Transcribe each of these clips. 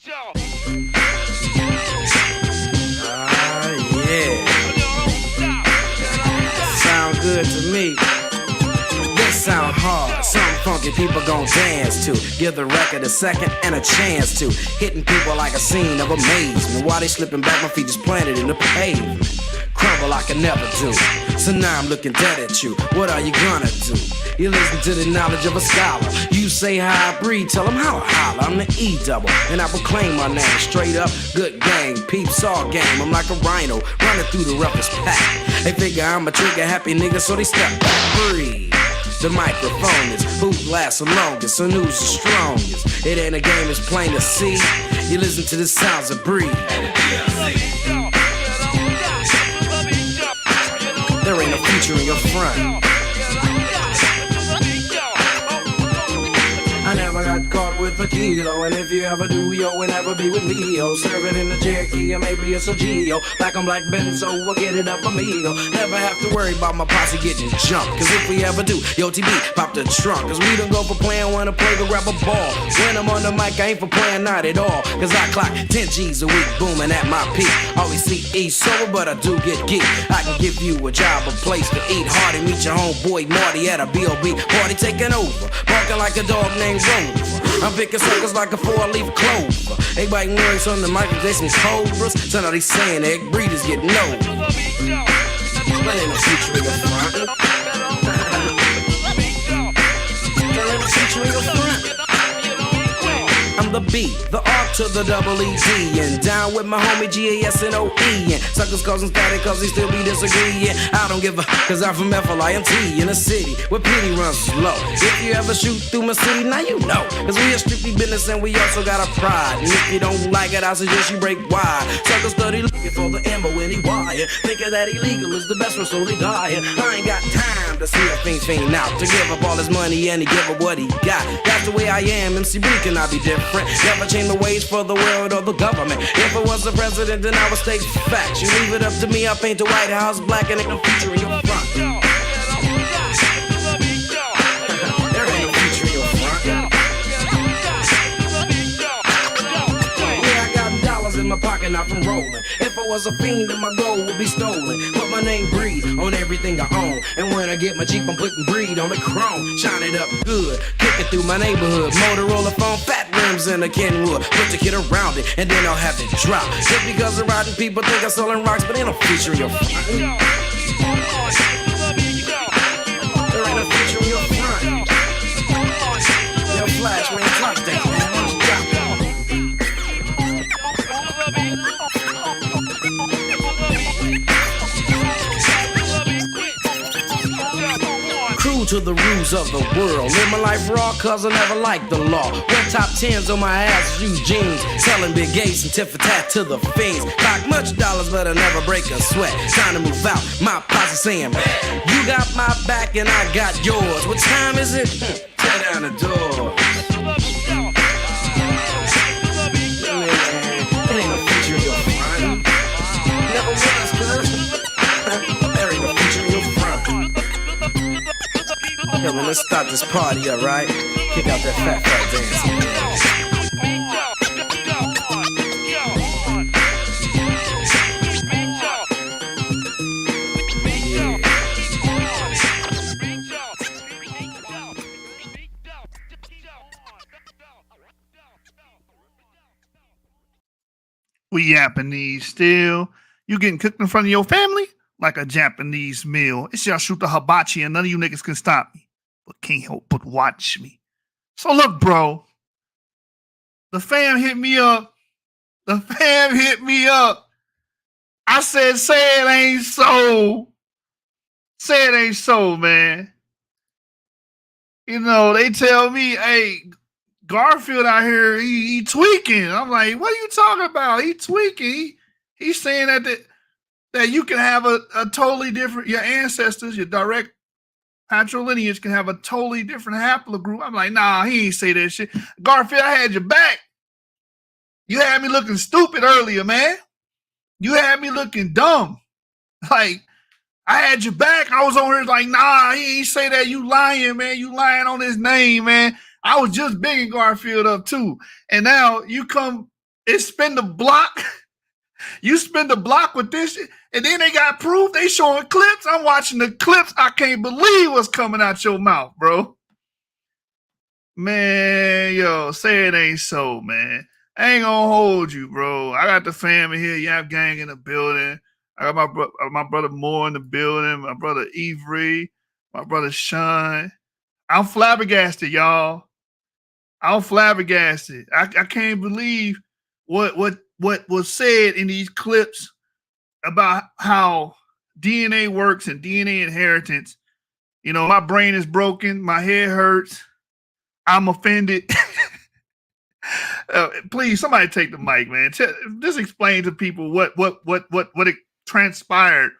Yeah. Sound good to me. This sound hard, something funky people gon' dance to. Give the record a second and a chance to. Hitting people like a scene of amazement. While they slipping back, my feet just planted in the pavement. Crumble like I never do. So now I'm looking dead at you. What are you gonna do? You listen to the knowledge of a scholar. You say how I breathe, tell them how I holler. I'm the E-double, and I proclaim my name. Straight up, good gang, peeps all game. I'm like a rhino, running through the roughest pack. They figure I'm a trigger happy nigga, so they step back. Breathe. The microphone is who lasts the longest, and who's the strongest. It ain't a game, it's plain to see. You listen to the sounds of breathe. There ain't no future in your front. I never got caught with a kilo, and if you ever do, yo, will never be with me, yo. Serve it in the Cherokee, or maybe it's a Geo. Black on black Benzo, we'll get it up amigo. Never have to worry about my posse getting jumped, cause if we ever do, yo, TB, pop the trunk. Cause we don't go for playing, wanna play, go grab a ball. When I'm on the mic, I ain't for playing, not at all. Cause I clock 10 G's a week, booming at my peak. Always CE sober, but I do get geek. I can give you a job, a place to eat. Hardy, meet your homeboy Marty at a B.O.B. Party taking over, barking like a dog named Rover. I'm picking suckers like a 4-leaf clover. They biting words on the mic, they some cobras. So now they saying egg breeders get no. But ain't no future in your front. There ain't no future in your front. I'm the B, the R to the double E-D, and down with my homie G-A-S-N-O-E, and suckers causing static cause they still be disagreeing. I don't give a, cause I'm from F-L-I-N-T in a city where pity runs slow. If you ever shoot through my city, now you know, cause we are strictly business and we also got a pride. And if you don't like it, I suggest you break wide. Suckers study looking for the ammo in the wire, thinking that illegal is the best for slowly dying. I ain't got time to see a fiend out, to give up all his money and to give up what he got. That's the way I am, MC B cannot be different. Never change the ways for the world or the government. If it was the president, then I would state facts. You leave it up to me, I paint the White House black and ain't no future in your front. There ain't no future in your front. Yeah, I got dollars in my pocket, not from rolling. If I was a fiend, then my gold would be stolen. Put my name Breed on everything I own. And when I get my Jeep, I'm putting Breed on the chrome. Shine it up good, kick it through my neighborhood. Motorola phone, fat rims and a Kenwood. Put the kid around it, and then I'll have it drop. Just because the riding people think I'm selling rocks, but ain't no future in your front. There ain't no future in your front. Yo, Flash, man, clock that, man. Why don't you drop it? To the rules of the world. Live my life raw cause I never liked the law. Wear top 10s on my ass, use jeans. Selling big gates and tit for tat to the fiends. Cock much dollars but I never break a sweat. Time to move out, my posse saying, you got my back and I got yours. What time is it? Tear down the door. It ain't no future in your front. Never was, cuz. There ain't no future in your front. Yo, well, let's start this party up, right? Kick out that fat dance. We Japanese still. You getting cooked in front of your family? Like a Japanese meal. It's y'all shoot the hibachi and none of you niggas can stop me. But can't help but watch me. So look, bro. The fam hit me up. I said, say it ain't so. Say it ain't so, man. You know, they tell me, hey, Garfield out here, he tweaking. I'm like, what are you talking about? He tweaking. He's saying that you can have a totally different, your ancestors, your direct patrilineage can have a totally different haplogroup. I'm like, nah, he ain't say that shit. Garfield, I had your back. You had me looking stupid earlier, man. You had me looking dumb. Like, I had your back. I was on here like, nah, he ain't say that. You lying, man. You lying on his name, man. I was just bigging Garfield up too. And now you come It spin the block. You spin the block with this shit, and then they got proof. They showing clips. I'm watching the clips. I can't believe what's coming out your mouth, bro. Man, yo, say it ain't so, man. I ain't gonna hold you, bro. I got the family here, Yap Gang in the building. I got my brother Moore in the building, my brother Avery, my brother Sean. I'm flabbergasted, y'all. I'm flabbergasted. I can't believe what was said in these clips about how DNA works and DNA inheritance. You know, my brain is broken, my head hurts, I'm offended. Please, somebody take the mic, man. Just explain to people what it transpired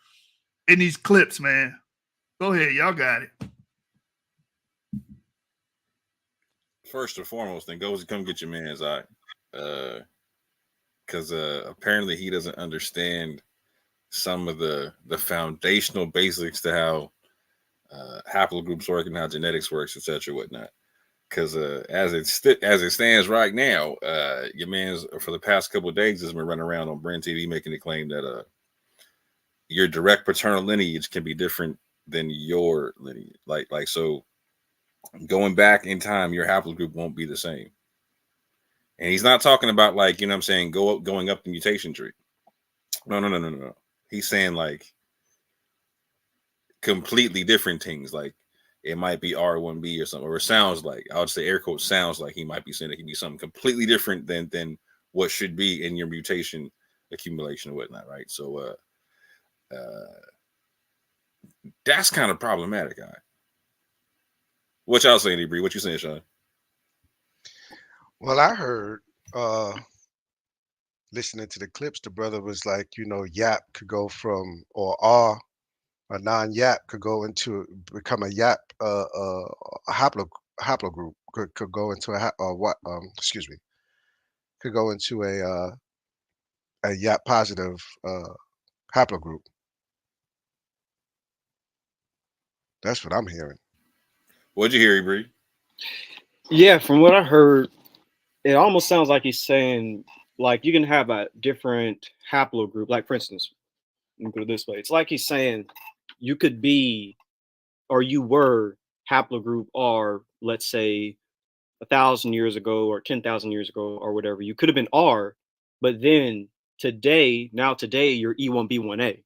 in these clips, man. Go ahead, y'all got it. First and foremost, then go come get your man's eye, because apparently he doesn't understand some of the foundational basics to how haplogroups work and how genetics works, etc., whatnot. Because as it stands right now, your man's for the past couple of days has been running around on Brand TV making the claim that your direct paternal lineage can be different than your lineage. Like so, going back in time, your haplogroup won't be the same. And he's not talking about like, you know what I'm saying, going up the mutation tree. No. He's saying like completely different things. Like it might be R1B or something, or it sounds like, I would say air quote, sounds like he might be saying it can be something completely different than what should be in your mutation accumulation and whatnot, right? So that's kind of problematic, guy. What y'all saying, Bree? What you saying, Sean? Well, I heard listening to the clips, the brother was like, Yap could go from, or R, a non-Yap could go into become a Yap haplogroup, could go into could go into a Yap positive haplogroup. That's what I'm hearing. What'd you hear, Bree? Yeah, from what I heard, it almost sounds like he's saying, like, you can have a different haplogroup. Like, for instance, let me put it this way. It's like he's saying you could be, or you were haplogroup R, let's say 1,000 years ago or 10,000 years ago or whatever. You could have been R, but then today you're E1B1A.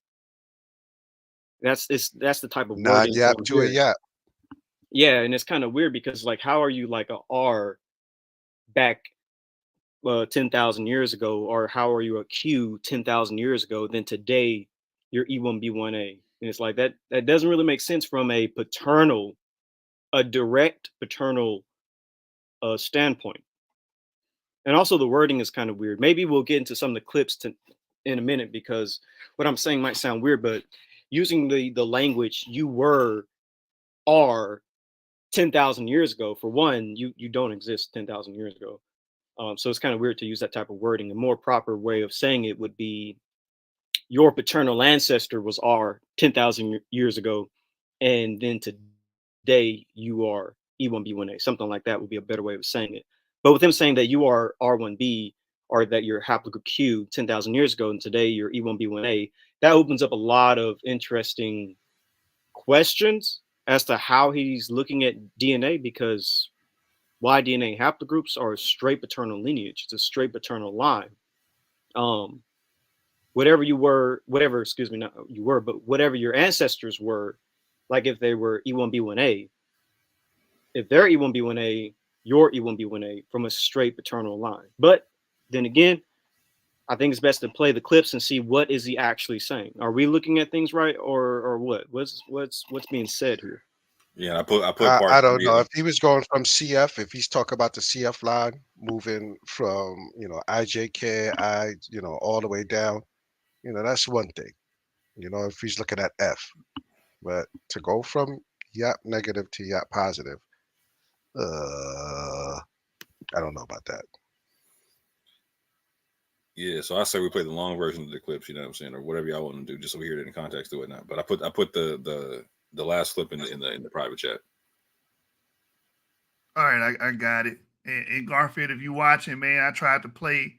That's the type of wording. Non-Yap to a Yap. Yeah, and it's kind of weird because, like, how are you like a R back 10,000 years ago, or how are you a Q 10,000 years ago? Then today you're E1B1A, and it's like that doesn't really make sense from a direct paternal standpoint. And also the wording is kind of weird. Maybe we'll get into some of the clips in a minute, because what I'm saying might sound weird, but using the language "you were are 10,000 years ago," for one, you don't exist 10,000 years ago. So it's kind of weird to use that type of wording. A more proper way of saying it would be your paternal ancestor was R 10,000 years ago, and then today you are E1B1A. Something like that would be a better way of saying it. But with them saying that you are R1B, or that you're haplogroup Q 10,000 years ago, and today you're E1B1A, that opens up a lot of interesting questions as to how he's looking at DNA, because Y-DNA haplogroups are a straight paternal lineage. It's a straight paternal line. Whatever your ancestors were, like if they were E1B1A, if they're E1B1A, you're E1B1A from a straight paternal line. But then again, I think it's best to play the clips and see what is he actually saying. Are we looking at things right, or what? What's being said here? Yeah, I put I don't know if he was going from CF. If he's talking about the CF line, moving from IJK, all the way down, that's one thing. If he's looking at F, but to go from Yap negative to Yap positive, I don't know about that. Yeah, so I say we play the long version of the clips, you know what I'm saying, or whatever y'all want to do, just so we hear it in context or whatnot. But I put the last clip in the private chat. All right, I got it. And Garfield, if you watching, man, I tried to play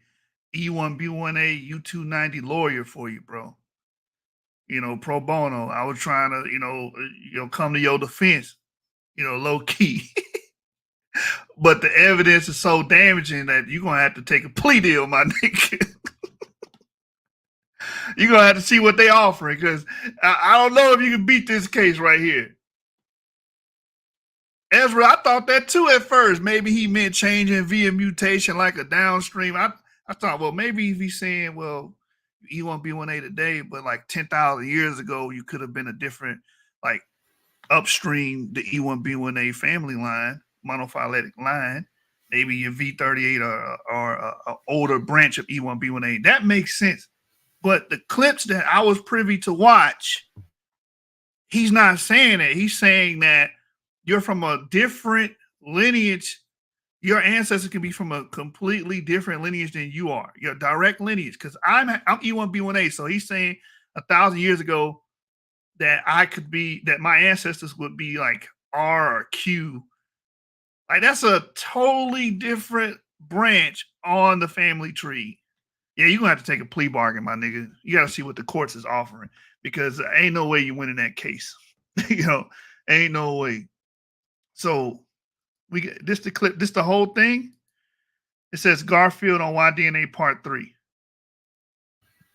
E1B1A U290 lawyer for you, bro. You know, pro bono. I was trying to, come to your defense, low key. But the evidence is so damaging that you're gonna have to take a plea deal, my nigga. You're gonna have to see what they offering, because I don't know if you can beat this case right here. Ezra, I thought that too at first. Maybe he meant changing via mutation like a downstream. I thought, well, maybe if he's saying, well, E1B1A today, but like 10,000 years ago, you could have been a different, like, upstream, the E1B1A family line, monophyletic line. Maybe your V38 or an older branch of E1B1A. That makes sense. But the clips that I was privy to watch, he's not saying that. He's saying that you're from a different lineage. Your ancestors can be from a completely different lineage than you are. Your direct lineage. Because I'm E1B1A. So he's saying 1,000 years ago that that my ancestors would be like R or Q. Like, that's a totally different branch on the family tree. Yeah, you're gonna have to take a plea bargain, my nigga. You gotta see what the courts is offering, because ain't no way you win in that case. Ain't no way. So we get this the clip, this the whole thing. It says Garfield on YDNA Part 3.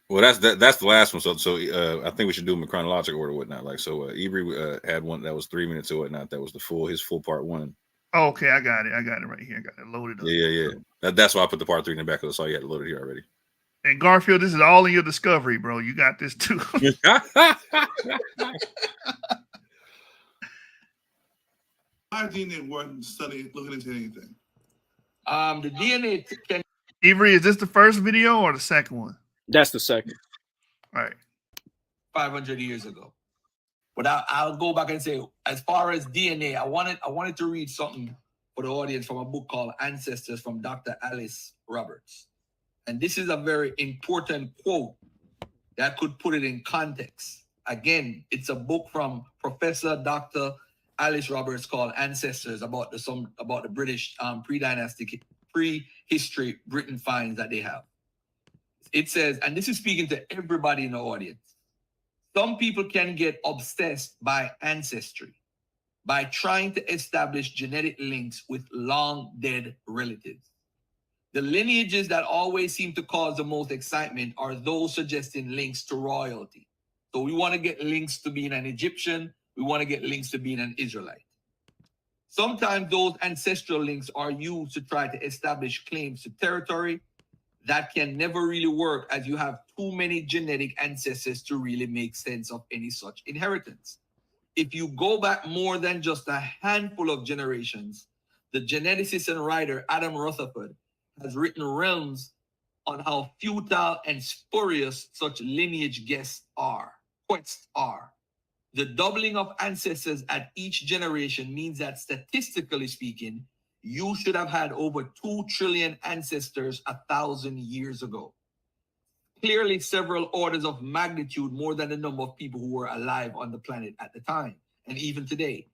Well, that's the last one. So I think we should do them in chronological order, whatnot. Like, so Ivory had one that was 3 minutes or whatnot. That was his full part 1. Oh, okay, I got it right here. I got it loaded up. Yeah. That's why I put the part 3 in the back, because I saw you had it loaded here already. And Garfield, this is all in your discovery, bro. You got this too. My DNA wasn't looking into anything. The DNA can. Ivory, is this the first video or the second one? That's the second. All right. 500 years ago. But I'll go back and say, as far as DNA, I wanted to read something for the audience from a book called Ancestors from Dr. Alice Roberts. And this is a very important quote that could put it in context. Again, it's a book from Professor Dr. Alice Roberts called Ancestors about the British prehistory Britain finds that they have. It says, and this is speaking to everybody in the audience, some people can get obsessed by ancestry, by trying to establish genetic links with long dead relatives. The lineages that always seem to cause the most excitement are those suggesting links to royalty. So we want to get links to being an Egyptian. We want to get links to being an Israelite. Sometimes those ancestral links are used to try to establish claims to territory. That can never really work, as you have too many genetic ancestors to really make sense of any such inheritance. If you go back more than just a handful of generations, the geneticist and writer Adam Rutherford has written realms on how futile and spurious such lineage quests are. The doubling of ancestors at each generation means that, statistically speaking, you should have had over 2 trillion ancestors 1,000 years ago. Clearly several orders of magnitude more than the number of people who were alive on the planet at the time, and even today.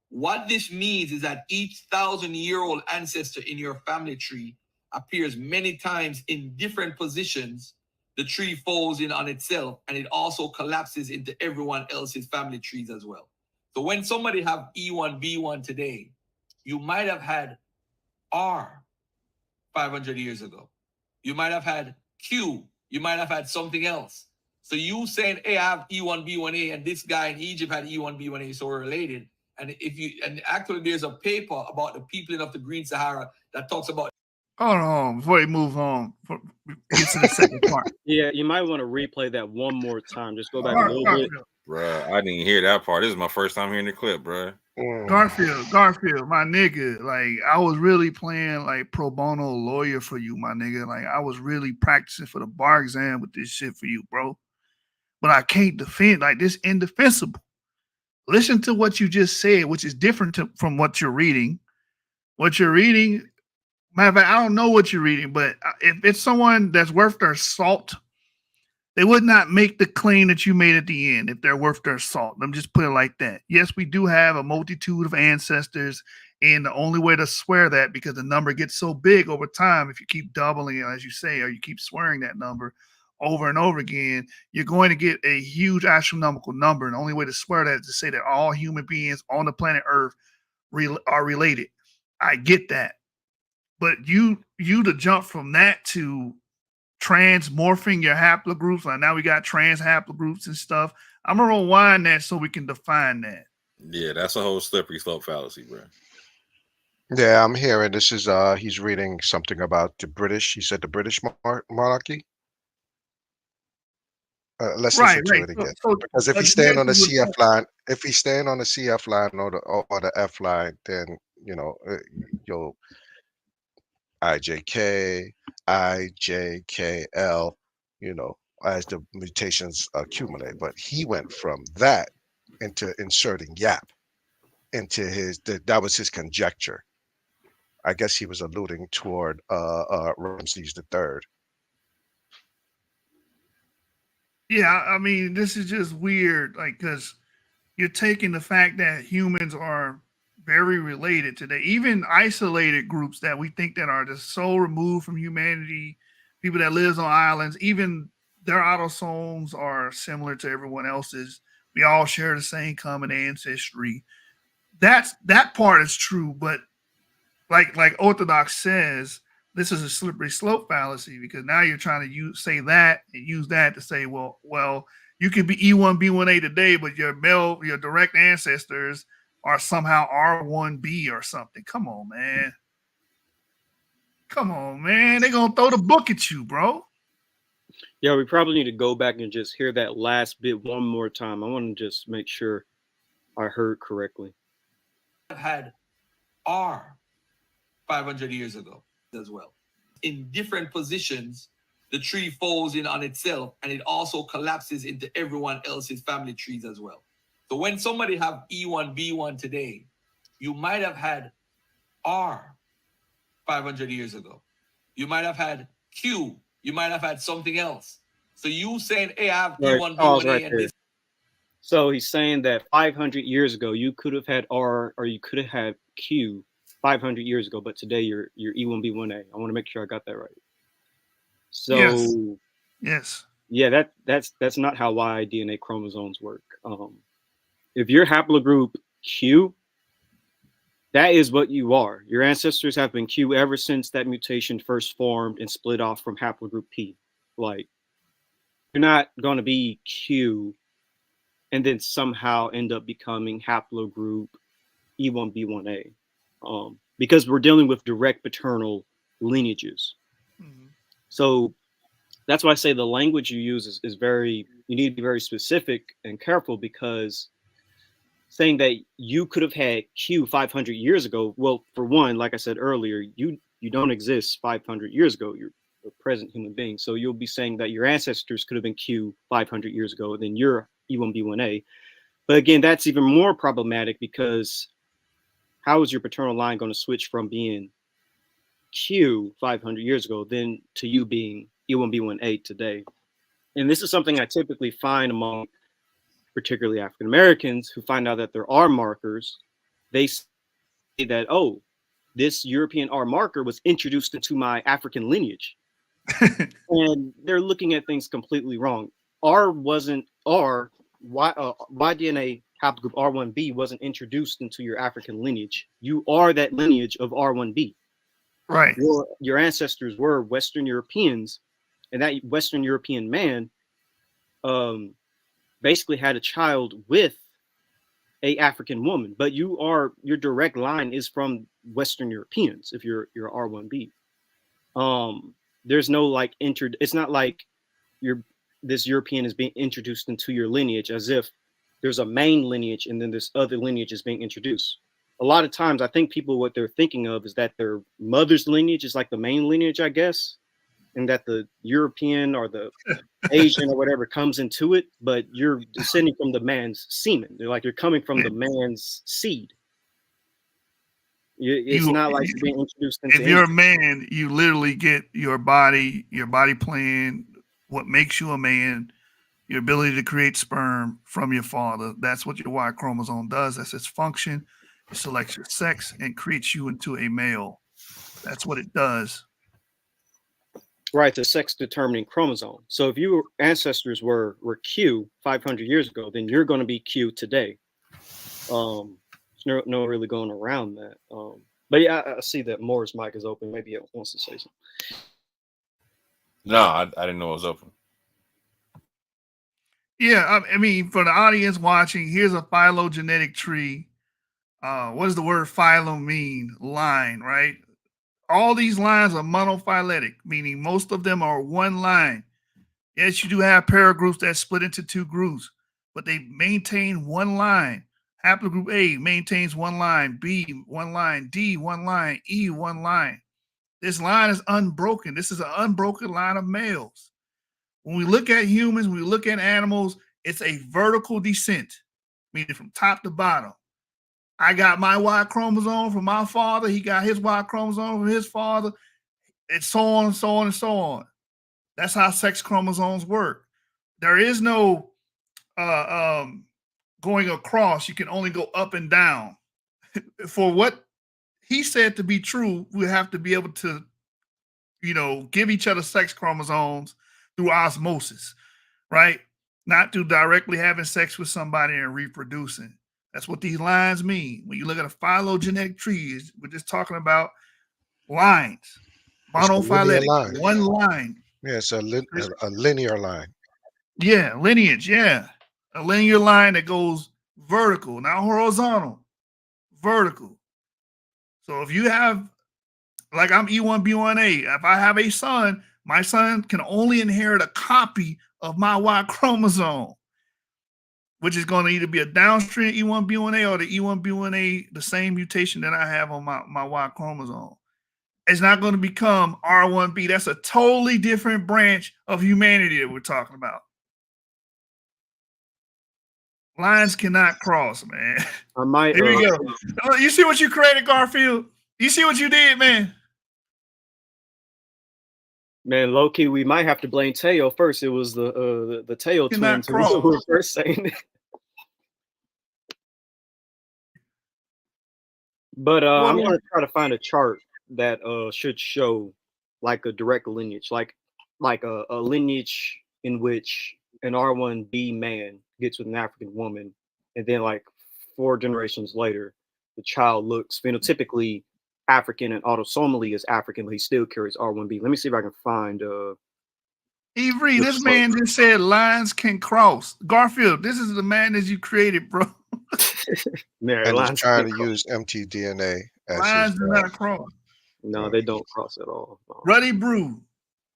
What this means is that each 1,000-year-old ancestor in your family tree appears many times in different positions. The tree folds in on itself, and it also collapses into everyone else's family trees as well. So when somebody have E1B1 today, you might have had R 500 years ago. You might have had Q. You might have had something else. So you saying, hey, I have E1B1A, and this guy in Egypt had E1B1A, so we're related. And actually there's a paper about the peopling of the Green Sahara that talks about. Hold on, before we move on, get to the second part. Yeah, you might want to replay that one more time. Just go back a little bit. Bruh, I didn't hear that part. This is my first time hearing the clip, bruh. Garfield, my nigga. Like, I was really playing like pro bono lawyer for you, my nigga. Like, I was really practicing for the bar exam with this shit for you, bro. But I can't defend, like, this indefensible. Listen to what you just said, which is different from what you're reading. What you're reading, matter of fact, I don't know what you're reading, but if it's someone that's worth their salt, they would not make the claim that you made at the end if they're worth their salt. Let me just put it like that. Yes, we do have a multitude of ancestors And the only way to swear that, because the number gets so big over time, if you keep doubling it, as you say, or you keep swearing that number over and over again, you're going to get a huge astronomical number. And the only way to swear that is to say that all human beings on the planet Earth are related. I get that. But you to jump from that to transmorphing your haplogroups, like now we got trans haplogroups and stuff. I'm gonna rewind that so we can define that. Yeah, that's a whole slippery slope fallacy, bro. Yeah, I'm hearing this is he's reading something about the British. He said the British monarchy. Let's Right, listen to right. it So, again. so Because if he's staying on the CF line, if he's staying on the CF line or the F line, then you know you'll IJK, IJKL, as the mutations accumulate. But he went from that into inserting YAP into that was his conjecture. I guess he was alluding toward Ramses III. yeah, I mean, this is just weird, like, because you're taking the fact that humans are very related today, even isolated groups that we think that are just so removed from humanity, people that lives on islands, even their autosomes are similar to everyone else's. We all share the same common ancestry. That part is true, but like Orthodox says, this is a slippery slope fallacy, because now you're trying to say that and use that to say, well, you could be E1B1A today, but your direct ancestors are somehow R1B or something. Come on, man. Come on, man. They're gonna throw the book at you, bro. Yeah, we probably need to go back and just hear that last bit one more time. I want to just make sure I heard correctly. Had R 500 years ago as well. In different positions, the tree falls in on itself, and it also collapses into everyone else's family trees as well. So when somebody have E1B1 today, you might have had R 500 years ago. You might have had Q. You might have had something else. So you saying, hey, I have E1B1A and this. So he's saying that 500 years ago, you could have had R or you could have had Q 500 years ago, but today you're E1B1A. I want to make sure I got that right. So yes. Yeah, that's not how Y DNA chromosomes work. If you're haplogroup Q, that is what you are. Your ancestors have been Q ever since that mutation first formed and split off from haplogroup P. Like, you're not going to be Q and then somehow end up becoming haplogroup E1B1A, because we're dealing with direct paternal lineages. Mm-hmm. So that's why I say the language you use is very, you need to be very specific and careful, because saying that you could have had Q 500 years ago, well, for one, like I said earlier, you don't exist 500 years ago. You're a present human being. So you'll be saying that your ancestors could have been Q 500 years ago, then you're E1B1A. But again, that's even more problematic, because how is your paternal line going to switch from being Q 500 years ago then to you being E1B1A today? And this is something I typically find among particularly African Americans who find out that there are markers. They say that, oh, this European R marker was introduced into my African lineage. And they're looking at things completely wrong. R wasn't R, Y-DNA haplogroup R1B wasn't introduced into your African lineage. You are that lineage of R1B. Right. Your ancestors were Western Europeans, and that Western European man basically had a child with a African woman, but your direct line is from Western Europeans if you're R1B. There's no like it's not like this European is being introduced into your lineage as if there's a main lineage and then this other lineage is being introduced. A lot of times I think people, what they're thinking of is that their mother's lineage is like the main lineage, I guess, and that the European or the Asian or whatever comes into it, but you're descending from the man's semen. They're like, you're coming from the man's seed. It's not like you're being introduced into. If you're a man, you literally get your body plan, what makes you a man, your ability to create sperm from your father. That's what your Y chromosome does. That's its function. It selects your sex and creates you into a male. That's what it does. Right, the sex determining chromosome. So if your ancestors were Q 500 years ago, then you're going to be Q today. There's no really going around that. But yeah, I see that Moore's mic is open. Maybe it wants to say something. No, I didn't know it was open. Yeah, I mean, for the audience watching, here's a phylogenetic tree. What does the word phylum mean? Line, right? All these lines are monophyletic, meaning most of them are one line. Yes, you do have paragroups that split into two groups, but they maintain one line. Haplogroup A maintains one line, B one line, D one line, E one line. This line is unbroken. This is an unbroken line of males. When we look at humans, when we look at animals, it's a vertical descent, meaning from top to bottom. I got my Y chromosome from my father. He got his Y chromosome from his father. It's so on and so on and so on. That's how sex chromosomes work. There is no going across. You can only go up and down. For what he said to be true, we have to be able to, give each other sex chromosomes through osmosis, right? Not through directly having sex with somebody and reproducing. That's what these lines mean. When you look at a phylogenetic tree, we're just talking about lines, monophyletic, one line. Yeah, it's a linear line. Yeah, lineage. Yeah, a linear line that goes vertical, not horizontal, vertical. So if you have, like I'm E1B1A, if I have a son, my son can only inherit a copy of my Y chromosome, which is going to either be a downstream E1B1A or the E1B1A, the same mutation that I have on my Y chromosome. It's not going to become R1B. That's a totally different branch of humanity that we're talking about. Lines cannot cross, man. I might. Here we go. Oh, you see what you created, Garfield? You see what you did, man? Man, low key, we might have to blame Teo first. It was the Teo twins who were first saying it. But I'm gonna try to find a chart that should show like a direct lineage, like a lineage in which an R1B man gets with an African woman, and then like 4 generations later, the child looks phenotypically African and autosomally is African, but he still carries R1B. Let me see if I can find. Avery, this man just said lines can cross. Garfield, this is the man that you created, bro. And he's trying to use mtDNA as lines do not cross. No, they don't cross at all. No. Ruddy Brew,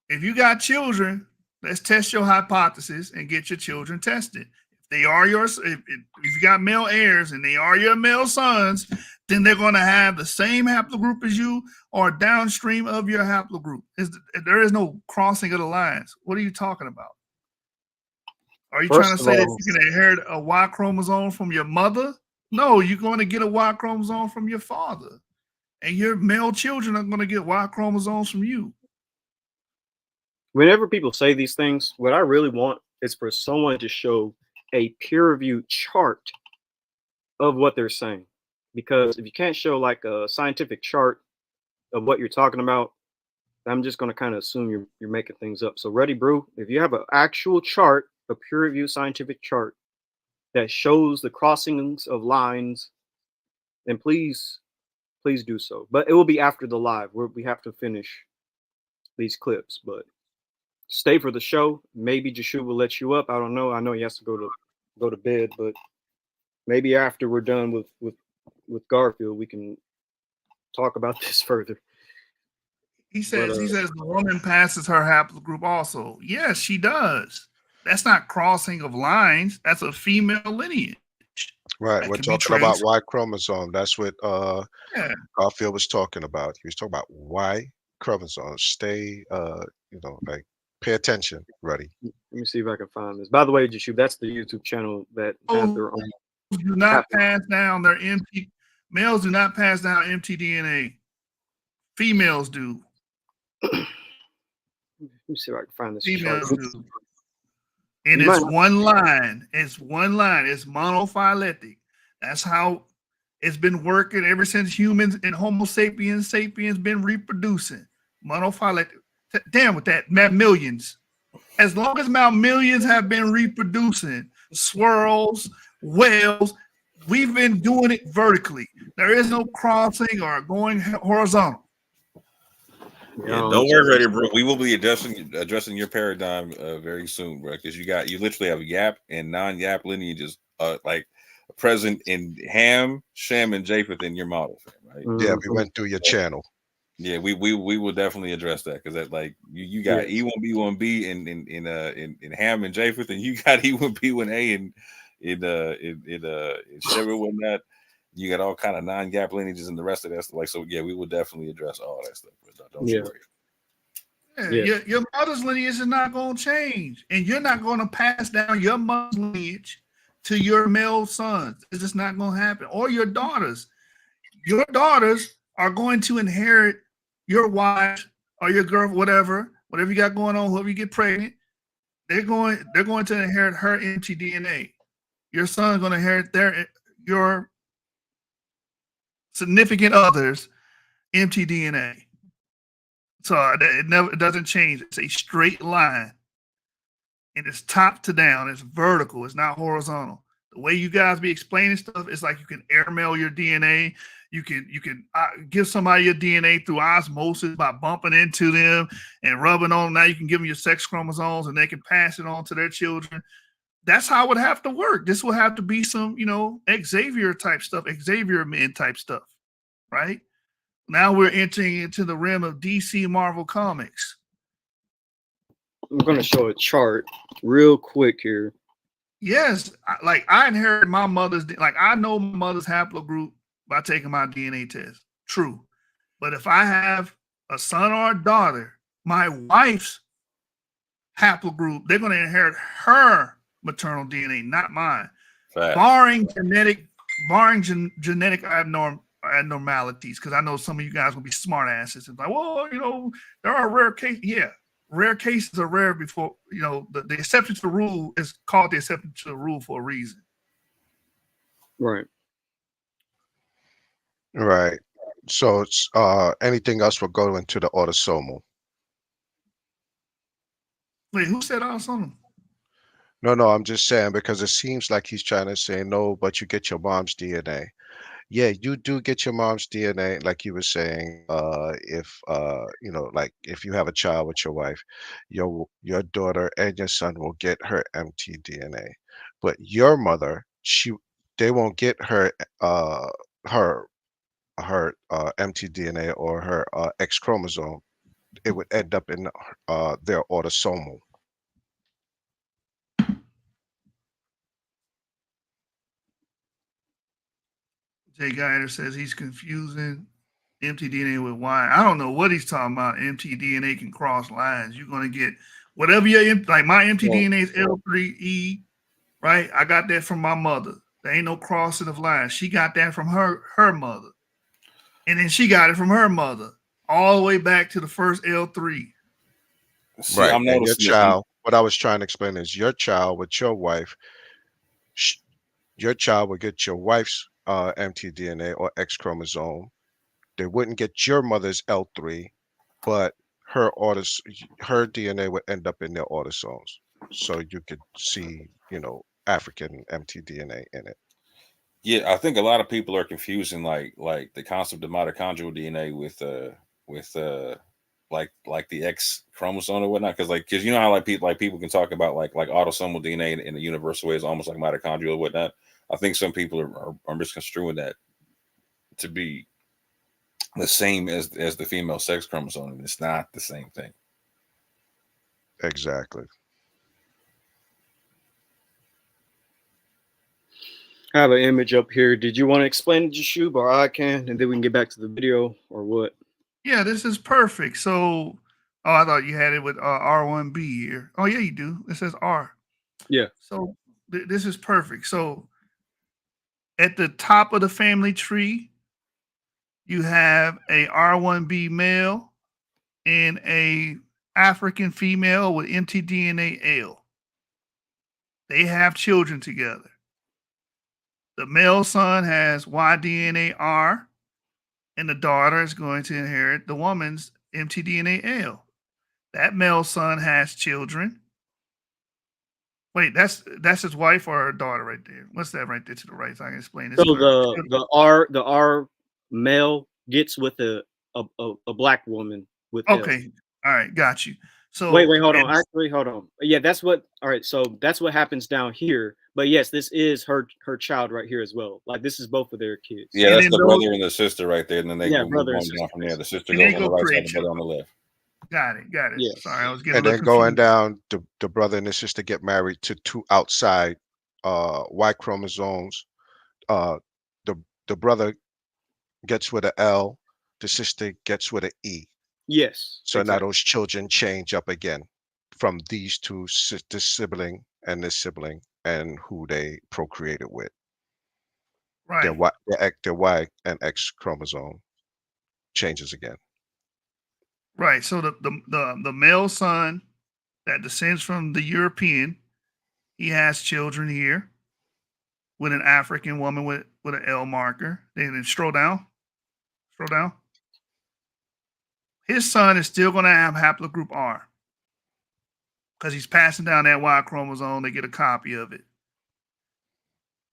if you got children, let's test your hypothesis and get your children tested. If they are yours, if you got male heirs and they are your male sons, then they're going to have the same haplogroup as you or downstream of your haplogroup. There is no crossing of the lines. What are you talking about? Are you trying to say that you can inherit a Y chromosome from your mother? No, you're going to get a Y chromosome from your father. And your male children are going to get Y chromosomes from you. Whenever people say these things, what I really want is for someone to show a peer-reviewed chart of what they're saying. Because if you can't show like a scientific chart of what you're talking about, I'm just going to kind of assume you're making things up. So Ruddy Brew, if you have an actual chart, a peer-reviewed scientific chart that shows the crossings of lines, then please do so. But it will be after the live where we have to finish these clips. But stay for the show. Maybe Joshua will let you up. I don't know. I know he has to go to bed, but maybe after we're done with Garfield, we can talk about this further. He says the woman passes her haplogroup also. Yes, she does. That's not crossing of lines. That's a female lineage. Right. We're talking about Y chromosome. That's what Garfield was talking about. He was talking about Y chromosomes. Stay, like pay attention, Ruddy. Let me see if I can find this. By the way, Joshua, that's the YouTube channel that has their own. Do not pass down their MT. Males do not pass down mtDNA. Females do. Let me see if I can find this. Females do. And it's one line. It's one line. It's monophyletic. That's how It's been working ever since humans and Homo sapiens been reproducing. Monophyletic. Damn with that, millions. As long as millions have been reproducing, swirls, whales, we've been doing it vertically. There is no crossing or going horizontal. Yeah, don't worry about it, bro. We will be addressing your paradigm very soon, bro. Because you literally have Yap and non-Yap lineages like present in Ham, Shem, and Japheth in your model, right? Yeah, we went through your channel. Yeah, we will definitely address that because that like you got E1B1B in Ham and Japheth, and you got E1B1A in Shem and whatnot. You got all kind of non-Gap lineages and the rest of that stuff. Like, so yeah, we will definitely address all that stuff. But don't you worry. Yeah. Your mother's lineage is not going to change, and you're not going to pass down your mother's lineage to your male sons. It's just not going to happen. Or your daughters. Your daughters are going to inherit your wife or your girl, whatever you got going on, whoever you get pregnant. They're going to inherit her mtDNA. Your son's going to inherit your significant others mtDNA. So it doesn't change. It's a straight line, and it's top to down. It's vertical. It's not horizontal. The way you guys be explaining stuff, it's like you can airmail your DNA. You can give somebody your DNA through osmosis by bumping into them and rubbing on them. Now you can give them your sex chromosomes, and they can pass it on to their children. That's how it would have to work. This will have to be some, Xavier type stuff, Xavier men type stuff, right? Now we're entering into the realm of DC Marvel Comics. I'm going to show a chart real quick here. Yes, I inherited my mother's, I know my mother's haplogroup by taking my DNA test. True. But if I have a son or a daughter, my wife's haplogroup, they're going to inherit her maternal DNA, not mine. Fact. Barring genetic abnormalities, because I know some of you guys will be smart asses and like, well, there are rare cases. Yeah, rare cases are rare before, the exception to the rule is called the exception to the rule for a reason. Right. Right. So it's anything else will go into the autosomal. Wait, who said autosomal? No, I'm just saying because it seems like he's trying to say no, but you get your mom's DNA. Yeah, you do get your mom's DNA, like you were saying. If like if you have a child with your wife, your daughter and your son will get her mtDNA, but your mother, they won't get her mtDNA or her X chromosome. It would end up in their autosomal. Jay Guider says he's confusing mtDNA with Y. I don't know what he's talking about. mtDNA can cross lines. You're going to get whatever like my mtDNA is L3E, right? I got that from my mother. There ain't no crossing of lines. She got that from her mother. And then she got it from her mother all the way back to the first L3. See, Right. I'm And your noticing child, what I was trying to explain is your child with your wife, your child would get your wife's mtDNA or X chromosome. They wouldn't get your mother's L3, but her DNA would end up in their autosomes. So you could see, African mtDNA in it. Yeah, I think a lot of people are confusing like the concept of mitochondrial DNA with like the X chromosome or whatnot, because you know how people can talk about like autosomal DNA in a universal way is almost like mitochondrial or whatnot. I think some people are misconstruing that to be the same as the female sex chromosome, and it's not the same thing. Exactly. I have an image up here. Did you want to explain it, Jashub, or I can, and then we can get back to the video, or what? Yeah, this is perfect. So, I thought you had it with R1B here. Oh, yeah, you do. It says R. Yeah. So this is perfect. So at the top of the family tree, you have a R1B male and a African female with mtDNA L. They have children together. The male son has Y-DNA-R, and the daughter is going to inherit the woman's mtDNA-L. That male son has children. Wait, that's his wife or her daughter right there. What's that right there to the right? So I can explain this. So the R male gets with a black woman with L. Okay, all right, got you. So Wait, hold on. Actually, hold on. Yeah, that's what. All right, so that's what happens down here. But yes, this is her child right here as well. Like this is both of their kids. Yeah, And that's then the those- brother and the sister right there, and then they Yeah, move brother on and down from there. The sister And goes they on the go right side, create the brother on the left. got it. Yeah. Sorry, I was getting And a then little going confused. down, the brother and the sister get married to two outside Y chromosomes. Uh, the the brother gets with an L, the sister gets with an E. Yes. So now exactly. those children change up again from these two, this sibling and this sibling, and who they procreated with. Their Right, their Y and X chromosome changes again. right. So the male son that descends from the European, he has children here with an African woman with an L marker. Then scroll down, scroll down. His son is still going to have haplogroup R because he's passing down that Y chromosome. They get a copy of it,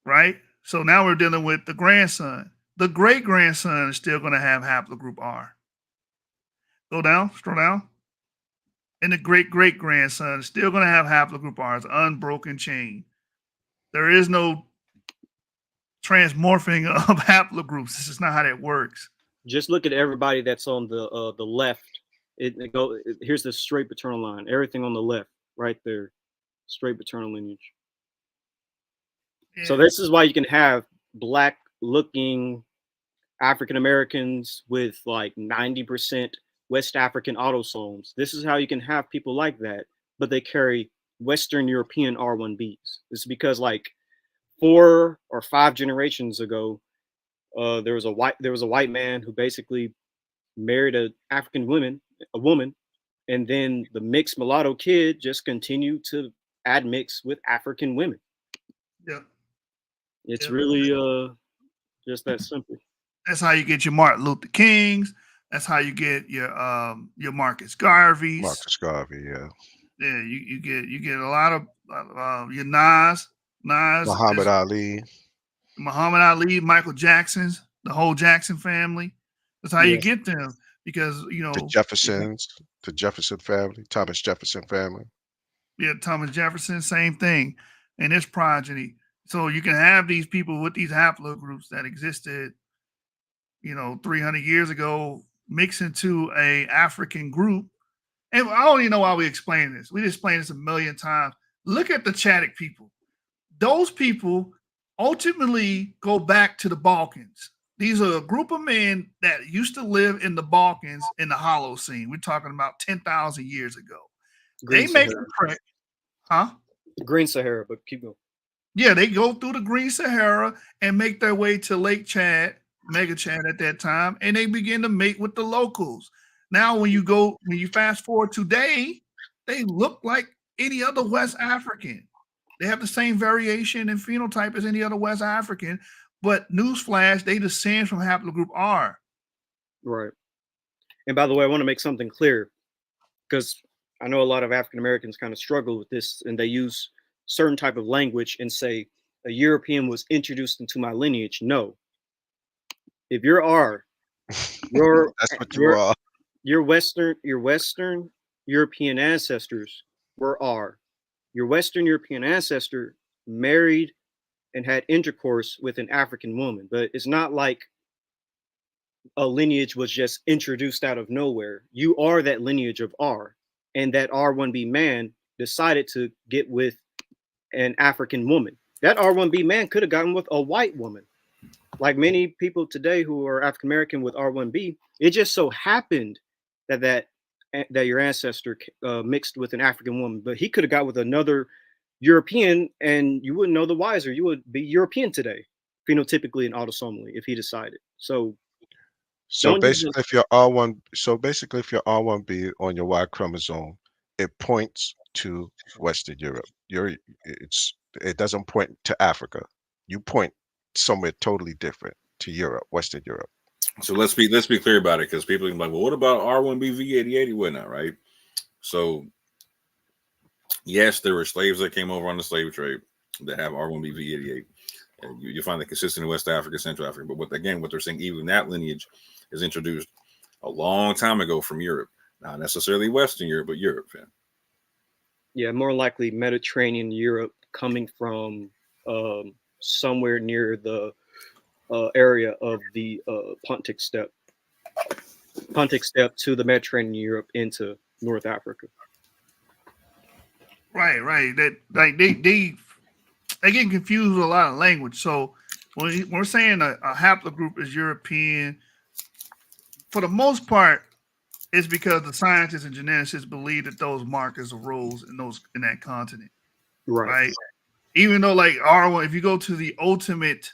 right? So now we're dealing with the grandson. The great grandson is still going to have haplogroup R. Go down, scroll down. And the great great grandson is still going to have haplogroup R. It's an unbroken chain. There is no transmorphing of haplogroups. This is not how that works. Just look at everybody that's on the left. Here's the straight paternal line. Everything on the left, right there, straight paternal lineage. So Yeah. this is why you can have black looking African Americans with like 90% West African autosomes. This is how you can have people like that, but they carry Western European R1Bs. It's because like 4 or 5 generations ago, there was a white man who basically married a woman, and then the mixed mulatto kid just continued to admix with African women. Yeah. It's Yep. really just that simple. That's how you get your Martin Luther Kings. That's how you get your Marcus Garveys. Marcus Garvey, yeah. Yeah, you get a lot of your Nas, Muhammad Ali. Muhammad Ali, Michael Jackson's, the whole Jackson family. That's how you Yes. get them because The Jeffersons, the Jefferson family, Thomas Jefferson family. Yeah, Thomas Jefferson, same thing, and his progeny. So you can have these people with these haplogroups that existed, 300 years ago, mix into a African group. And I don't even know why we explain this. We explained this a million times. Look at the Chadic people. Those people ultimately go back to the Balkans. These are a group of men that used to live in the Balkans in the Holocene. We're talking about 10,000 years ago. Green They make Sahara. a trek, huh? Green Sahara, but keep going. Yeah, they go through the Green Sahara and make their way to Lake Chad, Mega Chad at that time, and they begin to mate with the locals. Now, when you fast forward today, they look like any other West African. They have the same variation and phenotype as any other West African, but newsflash, they descend from haplogroup R. Right. And by the way, I want to make something clear because I know a lot of African Americans kind of struggle with this, and they use certain type of language and say a European was introduced into my lineage. No. If you're R, you're That's what you are. your Western European ancestors were R. Your Western European ancestor married and had intercourse with an African woman, but it's not like a lineage was just introduced out of nowhere. You are that lineage of R, and that R1B man decided to get with an African woman. That R1B man could have gotten with a white woman. Like many people today who are African American with R1B, it just so happened that your ancestor mixed with an African woman, but he could have got with another European, and you wouldn't know the wiser. You would be European today, phenotypically and autosomally, if he decided. So basically, if you're R1B on your Y chromosome, it points to Western Europe. It doesn't point to Africa. You point somewhere totally different to Europe, Western Europe. So let's be clear about it, because people can be like, well, what about R1B V8080 whatnot, right? So yes, there were slaves that came over on the slave trade that have R1B V88. And you find that consistent in West Africa, Central Africa. But what they're saying, even that lineage is introduced a long time ago from Europe, not necessarily Western Europe, but Europe. Yeah, more likely Mediterranean Europe, coming from somewhere near the area of the Pontic Steppe to the Mediterranean Europe into North Africa. Right. That like they get confused with a lot of language. So when we're saying a haplogroup is European, for the most part, it's because the scientists and geneticists believe that those markers arose in that continent. Right. Even though like R1, if you go to the ultimate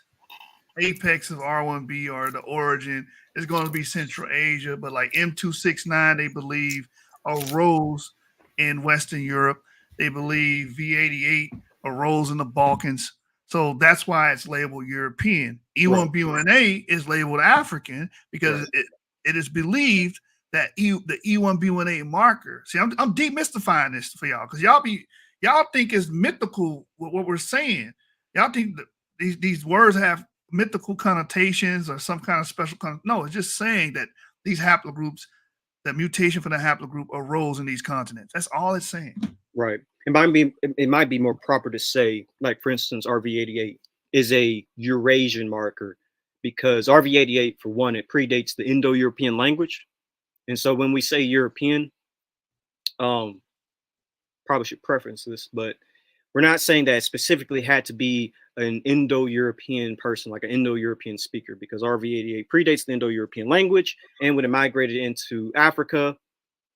apex of R1B or the origin, it's going to be Central Asia, but like M269, they believe arose in Western Europe. They believe V88 arose in the Balkans. So that's why it's labeled European. E1B1A is labeled African because it is believed that the E1B1A marker. See, I'm demystifying this for y'all because y'all think it's mythical what we're saying. Y'all think that these words have mythical connotations or some kind of special no, it's just saying that these haplogroups, that mutation for the haplogroup arose in these continents. That's all it's saying. Right. It might be more proper to say, like, for instance, RV88 is a Eurasian marker because RV88, for one, it predates the Indo-European language. And so when we say European, probably should preference this, but we're not saying that it specifically had to be an Indo-European person, like an Indo-European speaker, because RV88 predates the Indo-European language. And when it migrated into Africa,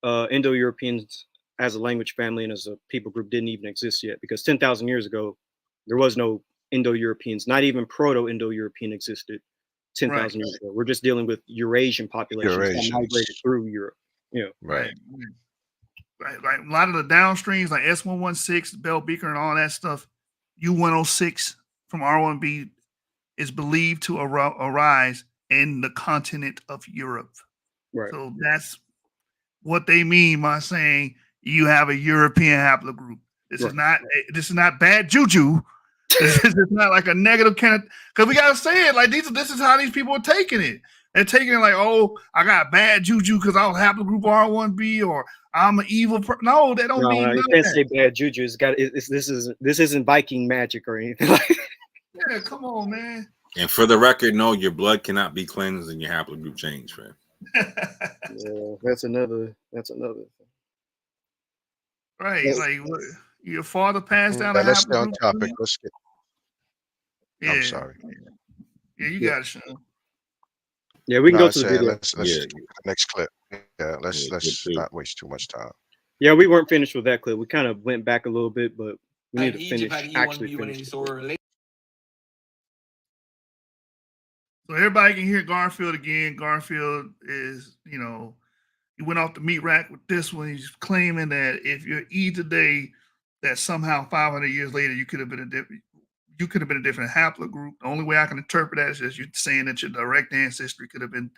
Indo-Europeans as a language family and as a people group didn't even exist yet, because 10,000 years ago, there was no Indo-Europeans, not even Proto-Indo-European existed 10,000 years ago. We're just dealing with Eurasian populations that migrated through Europe. Yeah. Right. Like a lot of the downstreams, like S116, Bell Beaker, and all that stuff, U106 from R1B is believed to arise in the continent of Europe. Right. So that's what they mean by saying you have a European haplogroup. This is not bad juju. This is not like a negative kind of, because we gotta say it like this is how these people are taking it. They're taking it like, oh, I got bad juju because I was haplogroup R1B, or I'm an evil person. No, they don't mean you can't say bad juju. This isn't Viking magic or anything like that. Yeah, come on, man. And for the record, no, your blood cannot be cleansed and your haplogroup changed, man. Yeah, that's another thing. Right, like your father passed down. Let's stay on topic. Let's get. Yeah. I'm sorry. Yeah, you got it, Sean. Yeah, we can go to the video. Let's the next clip. Yeah, let's not waste too much time. Yeah, we weren't finished with that clip. We kind of went back a little bit, but we need to finish. So everybody can hear Garfield again. Garfield is, he went off the meat rack with this one. He's claiming that if you're E today, that somehow 500 years later you could have been a different haplogroup. The only way I can interpret that is just you saying that your direct ancestry could have been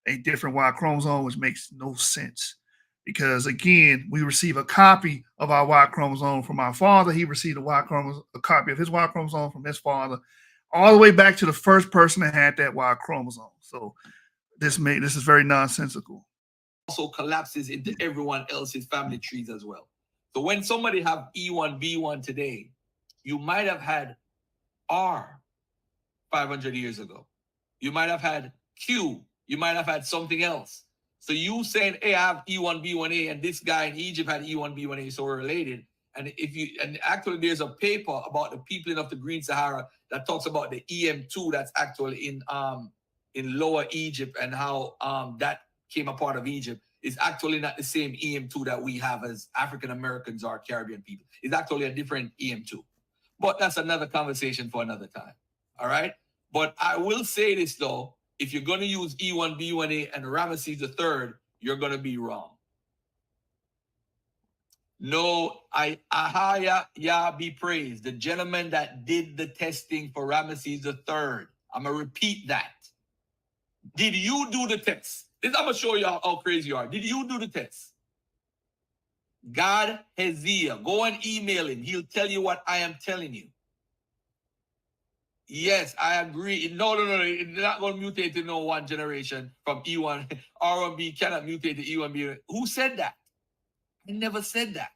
a different Y chromosome, which makes no sense. Because again, we receive a copy of our Y chromosome from our father. He received a copy of his Y chromosome from his father, all the way back to the first person that had that Y chromosome. So this is very nonsensical. Also collapses into everyone else's family trees as well. So when somebody have E1B1 today, you might have had R 500 years ago. You might have had Q. You might have had something else. So you saying, hey, I have E1B1A, and this guy in Egypt had E1B1A, so we're related. And actually there's a paper about the peopling of the Green Sahara that talks about the EM2 that's actually in Lower Egypt, and how that came a part of Egypt. Is actually not the same EM2 that we have as African Americans or Caribbean people. It's actually a different EM2. But that's another conversation for another time. All right. But I will say this though, if you're going to use E1B1A and Ramesses III, you're going to be wrong. No, Ahaya Yah be praised. The gentleman that did the testing for Ramesses III I'm going to repeat that. Did you do the test? I'm going to show you how crazy you are. Did you do the test? God Hezia. Go and email him. He'll tell you what I am telling you. Yes, I agree. No. It's not going to mutate to no one generation from E1. R1B cannot mutate to E1B. Who said that? I never said that.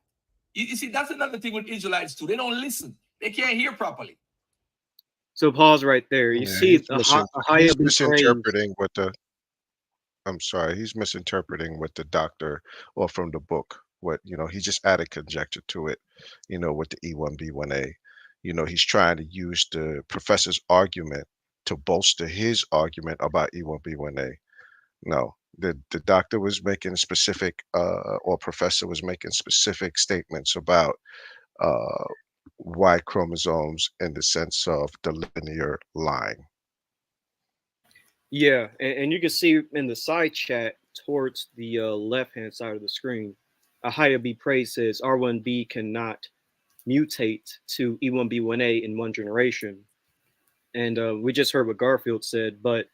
You see, that's another thing with Israelites too. They don't listen. They can't hear properly. So pause right there. You see he's, he's misinterpreting what the. I'm sorry, he's misinterpreting what the doctor or from the book. What he just added conjecture to it. With the E1B1A. He's trying to use the professor's argument to bolster his argument about E1B1A. No, the doctor was making specific, or professor was making specific statements about Y chromosomes in the sense of the linear line. Yeah, and you can see in the side chat towards the left-hand side of the screen, Ahaya B. Praise says R1B cannot mutate to E1B1A in one generation. And we just heard what Garfield said, but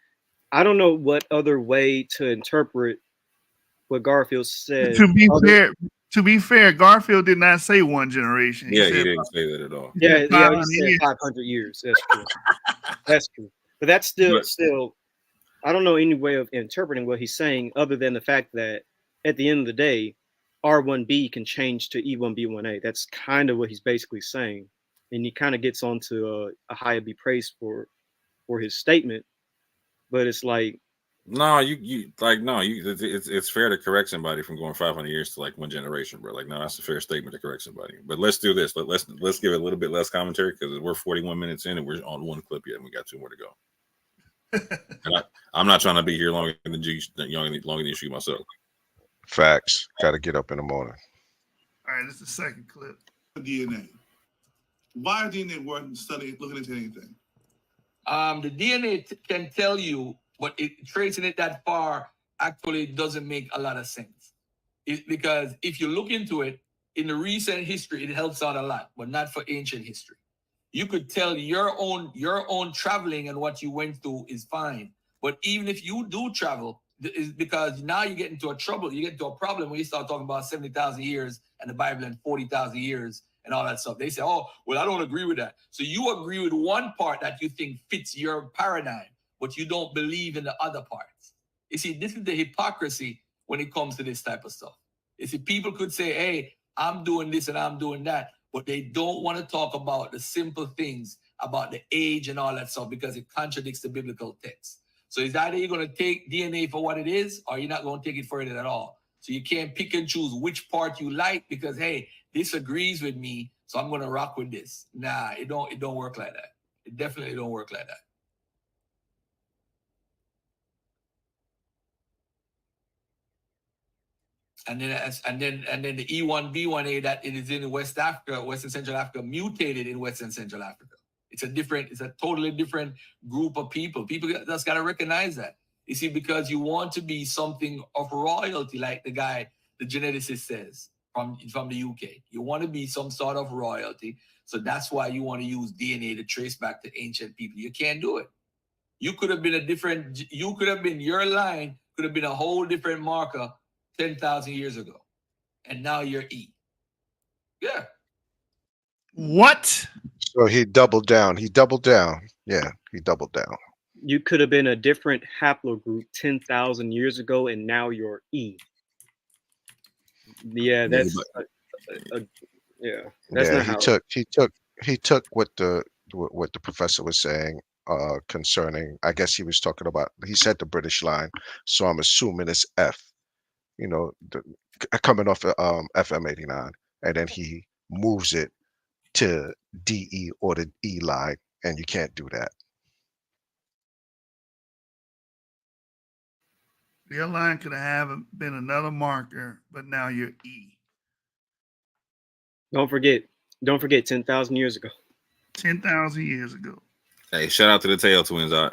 I don't know what other way to interpret what Garfield said. To be fair, Garfield did not say one generation. He didn't say that at all. Yeah, he said 500 years. That's true. That's true. But that's still, I don't know any way of interpreting what he's saying other than the fact that at the end of the day, R1B can change to E1B1A. That's kind of what he's basically saying. And he kind of gets onto Ahaya be praised for his statement. But it's like, it's fair to correct somebody from going 500 years to like one generation, bro. Like, no, that's a fair statement to correct somebody. But let's do this. Let's give it a little bit less commentary because we're 41 minutes in and we're on one clip yet and we got 2 more to go. And I'm not trying to be here longer than you shoot myself. Facts. Got to get up in the morning. All right, this is the second clip. DNA. Why DNA wasn't studying, looking into anything? The DNA can tell you, but tracing it that far actually doesn't make a lot of sense. Because if you look into it, in the recent history, it helps out a lot, but not for ancient history. You could tell your own traveling and what you went through is fine. But even if you do travel, is because now you get into a problem when you start talking about 70,000 years and the Bible and 40,000 years and all that stuff. They say, oh, well, I don't agree with that. So you agree with one part that you think fits your paradigm, but you don't believe in the other parts. You see, this is the hypocrisy when it comes to this type of stuff. You see, people could say, hey, I'm doing this and I'm doing that, but they don't want to talk about the simple things about the age and all that stuff because it contradicts the biblical text. So it's either you're going to take DNA for what it is or you're not going to take it for it at all. So you can't pick and choose which part you like because, hey, this agrees with me, so I'm going to rock with this. Nah, it don't work like that. It definitely don't work like that. And then the E1B1A that it is in West Africa, Western Central Africa, mutated in Western Central Africa. It's a totally different group of people. People just got to recognize that. You see, because you want to be something of royalty, like the geneticist says from the UK. You want to be some sort of royalty. So that's why you want to use DNA to trace back to ancient people. You can't do it. You could have been your line could have been a whole different marker 10,000 years ago. And now you're E. Yeah. What? So he doubled down. Yeah, he doubled down. You could have been a different haplogroup 10,000 years ago, and now you're E. Yeah, that's That's not how he took what the professor was saying concerning. I guess he was talking about. He said the British line, so I'm assuming it's F. Coming off of FM89, and then he moves it to DE or the E line, and you can't do that. Your line could have been another marker, but now you're E. Don't forget 10,000 years ago. 10,000 years ago. Hey, shout out to the Tail Twins, all right.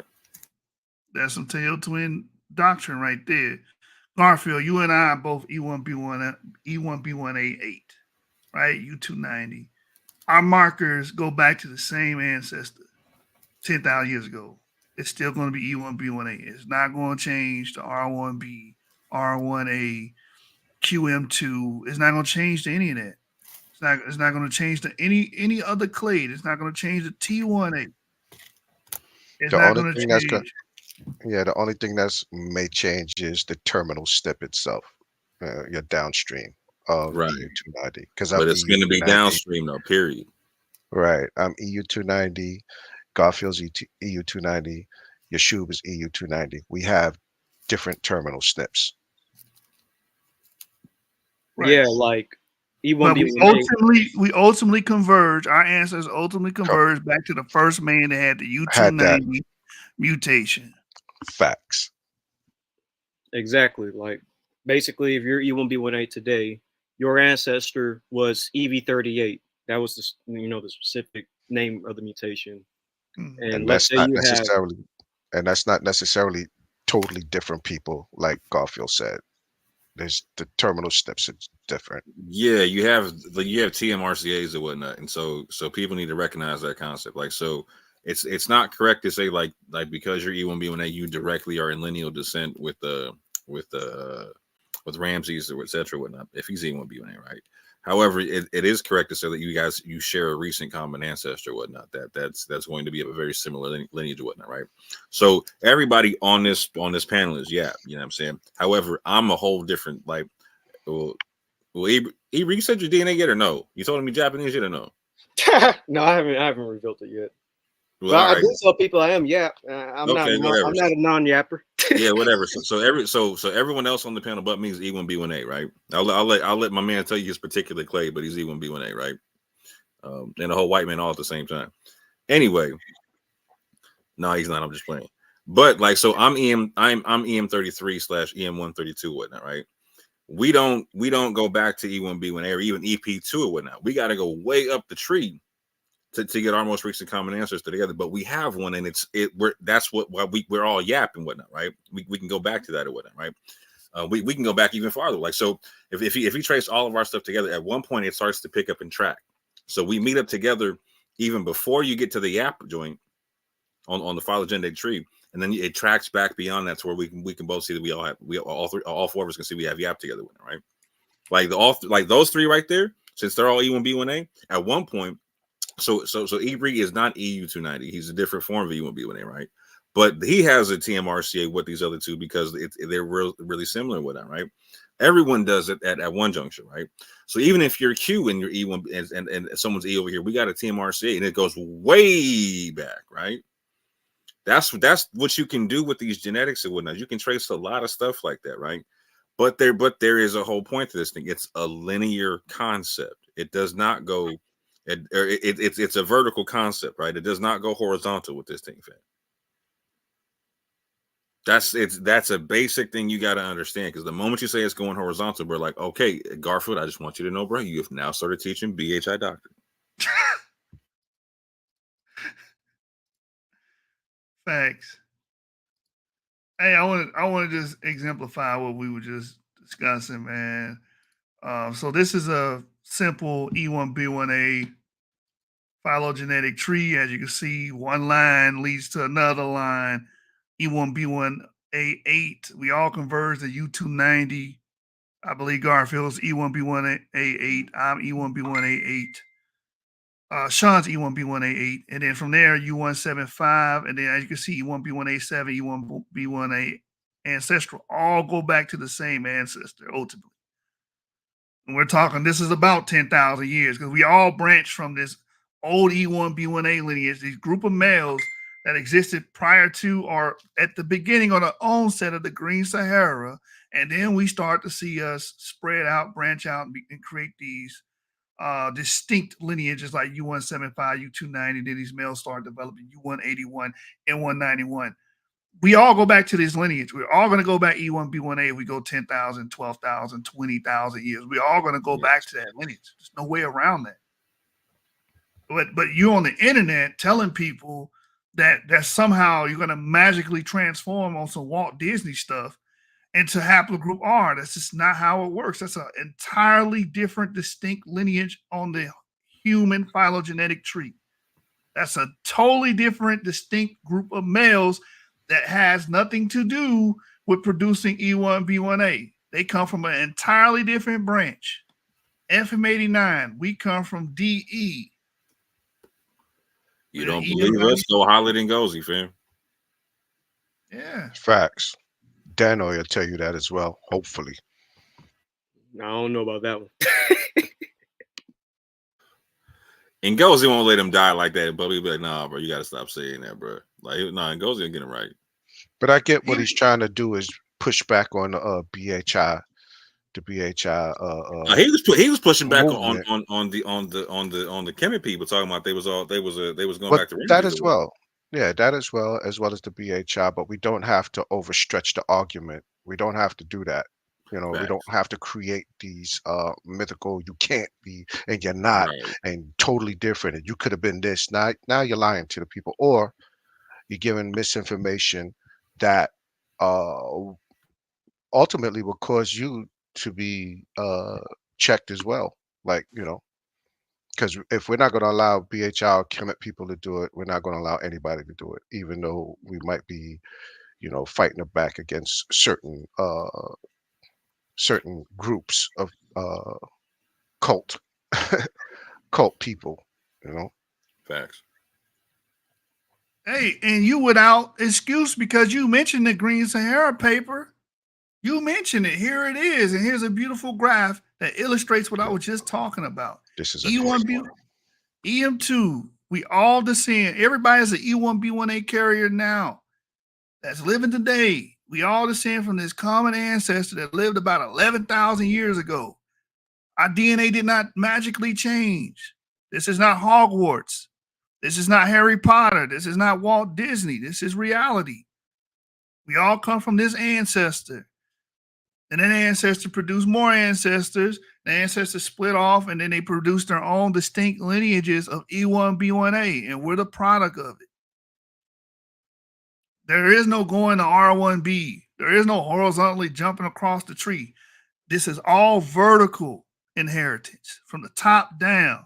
That's some Tail Twin doctrine right there. Garfield, you and I are both E1B1A8, right? U290. Our markers go back to the same ancestor 10,000 years ago. it's still going to be E1B1A. It's not going to change to R1B, R1A, QM2. It's not going to change to any of that. It's not going to change to any other clade. It's not going to change to T1A. It's The not only going to thing that's going change. yeah, the only thing that's may change is the terminal step itself, your downstream of Right. EU290. Because I'm But it's going to be EU290. downstream though. Period. Right. I'm EU290. Garfield's EU290. Yashub is EU290. We have different terminal steps. Right. Yeah, like But E1B1A. we ultimately converge. Our ancestors ultimately converge back to the first man that had the Had that U290 mutation. facts. Exactly. Like basically, if you're E1B1A today, your ancestor was EV38. That was the specific name of the mutation. Mhm. And And let's that's say not you have necessarily and that's not necessarily totally different people, like Garfield said. There's the terminal steps are different. Yeah, you have TMRCAs and whatnot, and so people need to recognize that concept. Like, so it's not correct to say like because you're E1B1A, you directly are in lineal descent with Ramses or etc. whatnot. If he's E1B1A, right? However, it is correct to say that you share a recent common ancestor, whatnot. That's going to be a very similar lineage, whatnot, right? So everybody on this panel is you know what I'm saying. However, I'm a whole different like. Well, you said your DNA yet or no? You told me Japanese yet or no? no, I haven't revealed it yet. Well, But all I right. do tell people I am yap. I'm Okay, whatever. I'm not a non-yapper. Yeah, whatever. So everyone else on the panel but me is E1B1A, right? I'll let my man tell you his particular clay, but he's E1B1A, right? And the whole white man all at the same time. Anyway, no, he's not. I'm just playing. But like, so I'm EM33 / EM132, whatnot, right? We don't go back to E1B1A or even EP2 or whatnot. We got to go way up the tree to get our most recent common ancestor together. But we have one, and that's why we're all yap and whatnot, right? We can go back to that or whatnot, right? We can go back even farther. Like, so if you trace all of our stuff together, at one point it starts to pick up and track. So we meet up together even before you get to the yap joint on the phylogenetic tree, and then it tracks back beyond that to where we can both see that all four of us can see we have yap together with it, right? Like those three right there, since they're all E1B1A, at one point. So Ebri is not EU290. He's a different form of E1B1A, right? But he has a TMRCA with these other two because they're really similar with that, right? Everyone does it at one junction, right? So even if you're Q and you're E1 and someone's E over here, we got a TMRCA and it goes way back, right? That's what you can do with these genetics and whatnot. You can trace a lot of stuff like that, right? But there is a whole point to this thing. It's a linear concept. It does not go. It's a vertical concept, right? It does not go horizontal with this thing, fam. That's a basic thing you got to understand, because the moment you say it's going horizontal, we're like, okay, Garfield, I just want you to know, bro, you have now started teaching BHI doctrine. Facts. Hey, I want to just exemplify what we were just discussing, man. So this is a simple E1B1A phylogenetic tree. As you can see, one line leads to another line. E1B1A8. We all converge to U290. I believe Garfield's E1B1A8. I'm E1B1A8. Sean's E1B1A8. And then from there, U175. And then as you can see, E1B1A7, E1B1A ancestral all go back to the same ancestor ultimately. And we're talking, this is about 10,000 years, because we all branch from this old E1B1A lineage, these group of males that existed prior to or at the beginning or the onset of the Green Sahara. And then we start to see us spread out, branch out, and create these distinct lineages like U175, U290. Then these males start developing U181 and 191. We all go back to this lineage. We're all going to go back E1B1A if we go 10,000, 12,000, 20,000 years. We're all going to go back to that lineage. There's no way around that. But you're on the internet telling people that somehow you're going to magically transform on some Walt Disney stuff into haplogroup R. That's just not how it works. That's an entirely different, distinct lineage on the human phylogenetic tree. That's a totally different, distinct group of males that has nothing to do with producing E1B1A. They come from an entirely different branch. FM89, we come from DE. You don't believe us? Go holler than Gozy, fam. Yeah. Facts. Dano will tell you that as well, hopefully. I don't know about that one. And Gozy won't let him die like that, but he'll be like, nah, bro, you gotta stop saying that, bro. Like, nah, and Gozy will get it right. But I get what he's trying to do is push back on BHI, the BHI. He was pushing back movement. on the Kemet people, talking about they was going back to that as well. Yeah, that as well as the BHI. But we don't have to overstretch the argument. We don't have to do that. You know, we don't have to create these mythical. You can't be, and you're not, and totally different. And you could have been this. Now you're lying to the people, or you're giving misinformation that ultimately will cause you to be checked as well. Like, you know, because if we're not going to allow BHI or Kemet people to do it, we're not going to allow anybody to do it, even though we might be, you know, fighting back against certain groups of cult people, you know. Facts. Hey, and you without excuse because you mentioned the Green Sahara paper. You mentioned it. Here it is. And here's a beautiful graph that illustrates what I was just talking about. This is E1B, EM2. We all descend. Everybody's an E1B1A carrier now that's living today. We all descend from this common ancestor that lived about 11,000 years ago. Our DNA did not magically change. This is not Hogwarts. This is not Harry Potter. This is not Walt Disney. This is reality. We all come from this ancestor. And that ancestor produced more ancestors. The ancestors split off, and then they produced their own distinct lineages of E1B1A, and we're the product of it. There is no going to R1B. There is no horizontally jumping across the tree. This is all vertical inheritance from the top down,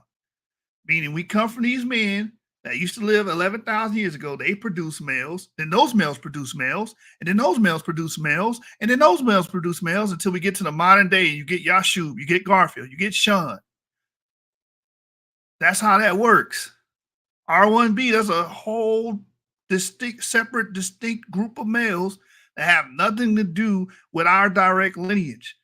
meaning we come from these men that used to live 11,000 years ago. They produce males, then those males produce males, and then those males produce males, and then those males produce males until we get to the modern day. You get Yashub, you get Garfield, you get Sean. That's how that works. R1B, there's a whole separate group of males that have nothing to do with our direct lineage.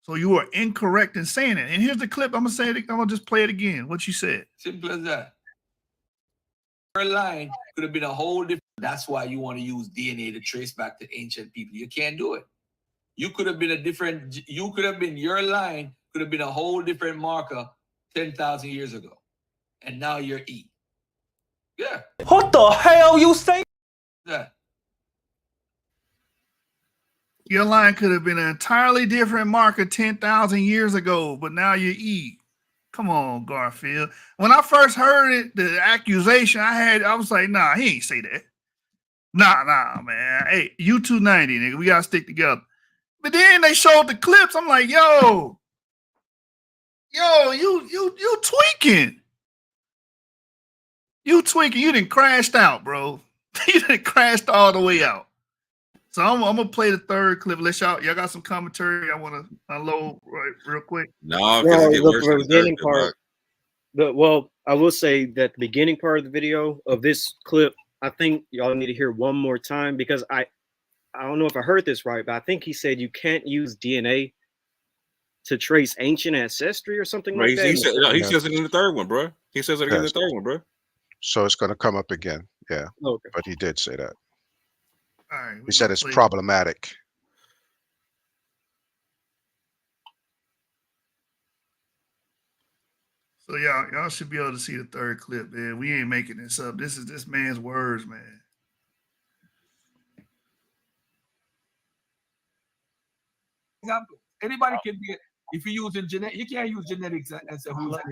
So you are incorrect in saying it. And here's the clip. I'm gonna say it. I'm gonna just play it again. What you said. Simple as that. Your line could have been a whole different. That's why you want to use DNA to trace back to ancient people. You can't do it. You could have been a different. You could have been your line could have been a whole different marker 10,000 years ago, and now you're E. Yeah. What the hell you say? Yeah. Your line could have been an entirely different marker 10,000 years ago, but now you're E. Come on, Garfield. When I first heard it, the accusation I was like, nah, he ain't say that. Nah, man. Hey, you 290, nigga. We gotta stick together. But then they showed the clips. I'm like, yo, you tweaking. You tweaking. You done crashed out, bro. You done crashed all the way out. So I'm gonna play the third clip. Let y'all got some commentary. I want to unload real quick. No, because it get worse. The beginning part. Well, I will say that the beginning part of the video of this clip, I think y'all need to hear one more time because I don't know if I heard this right, but I think he said you can't use DNA to trace ancient ancestry or something like that. He says it in the third one, bro. He says it in the third one, bro. So it's going to come up again. Yeah. Okay. But he did say that. All right. He said it's problematic. So y'all should be able to see the third clip, man. We ain't making this up. This is this man's words, man. Example. Anybody can be. If you're using genetics, you can't use genetics as a who's. Let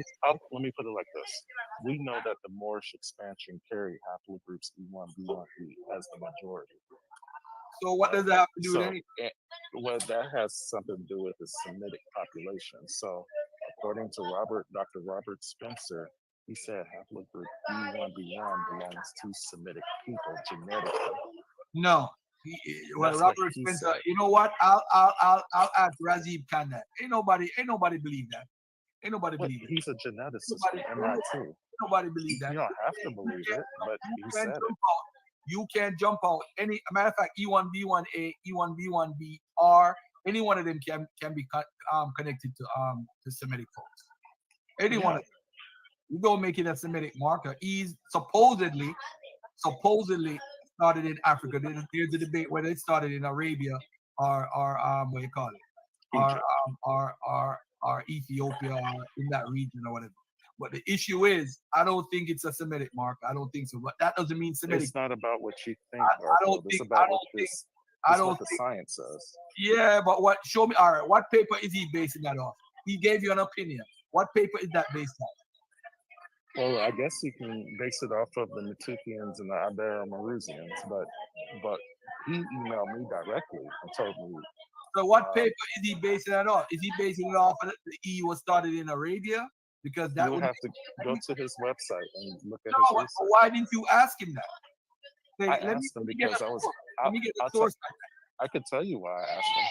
me put it like this. We know that the Moorish expansion carry haplogroups E1B1E as the majority. So what does that have to do with anything? Well, that has something to do with the Semitic population. So according to Dr. Robert Spencer, He said haplogroup E1B1 belongs to Semitic people genetically. No. Well, That's what Robert he Spencer, said. you know what? I'll ask Razib Khan that. Ain't nobody believe that. Ain't nobody But believe it. he's a geneticist Nobody, from MIT. nobody believe that. You don't have to believe it, but he You said can't it. jump out. You can't jump out. Any matter of fact, E1B1A, E1B1BR, any one of them can be connected to Semitic folks. Any one Yeah. of them. You don't make it a Semitic marker. He's supposedly started in Africa. There's a debate whether it started in Arabia or what do you call it? Or Ethiopia or in that region or whatever. But the issue is, I don't think it's a Semitic marker. I don't think so. But that doesn't mean Semitic. It's not about what you think, I don't Garfield. It's think. about I what don't think. this. I It's don't what the think. science says. Yeah, but what? Show me. All right. What paper is he basing that off? He gave you an opinion. What paper is that based on? Well, I guess you can base it off of the Natufians and the Ibero-Maurusians, but he emailed me directly and told me. So what paper is he basing that off? Is he basing it off of the E was started in Arabia? Because that You'll would have to go to his website and look at no. his research. Why didn't you ask him that? Say, I asked him because I was. Let me get the I'll source. I could tell you why I asked him.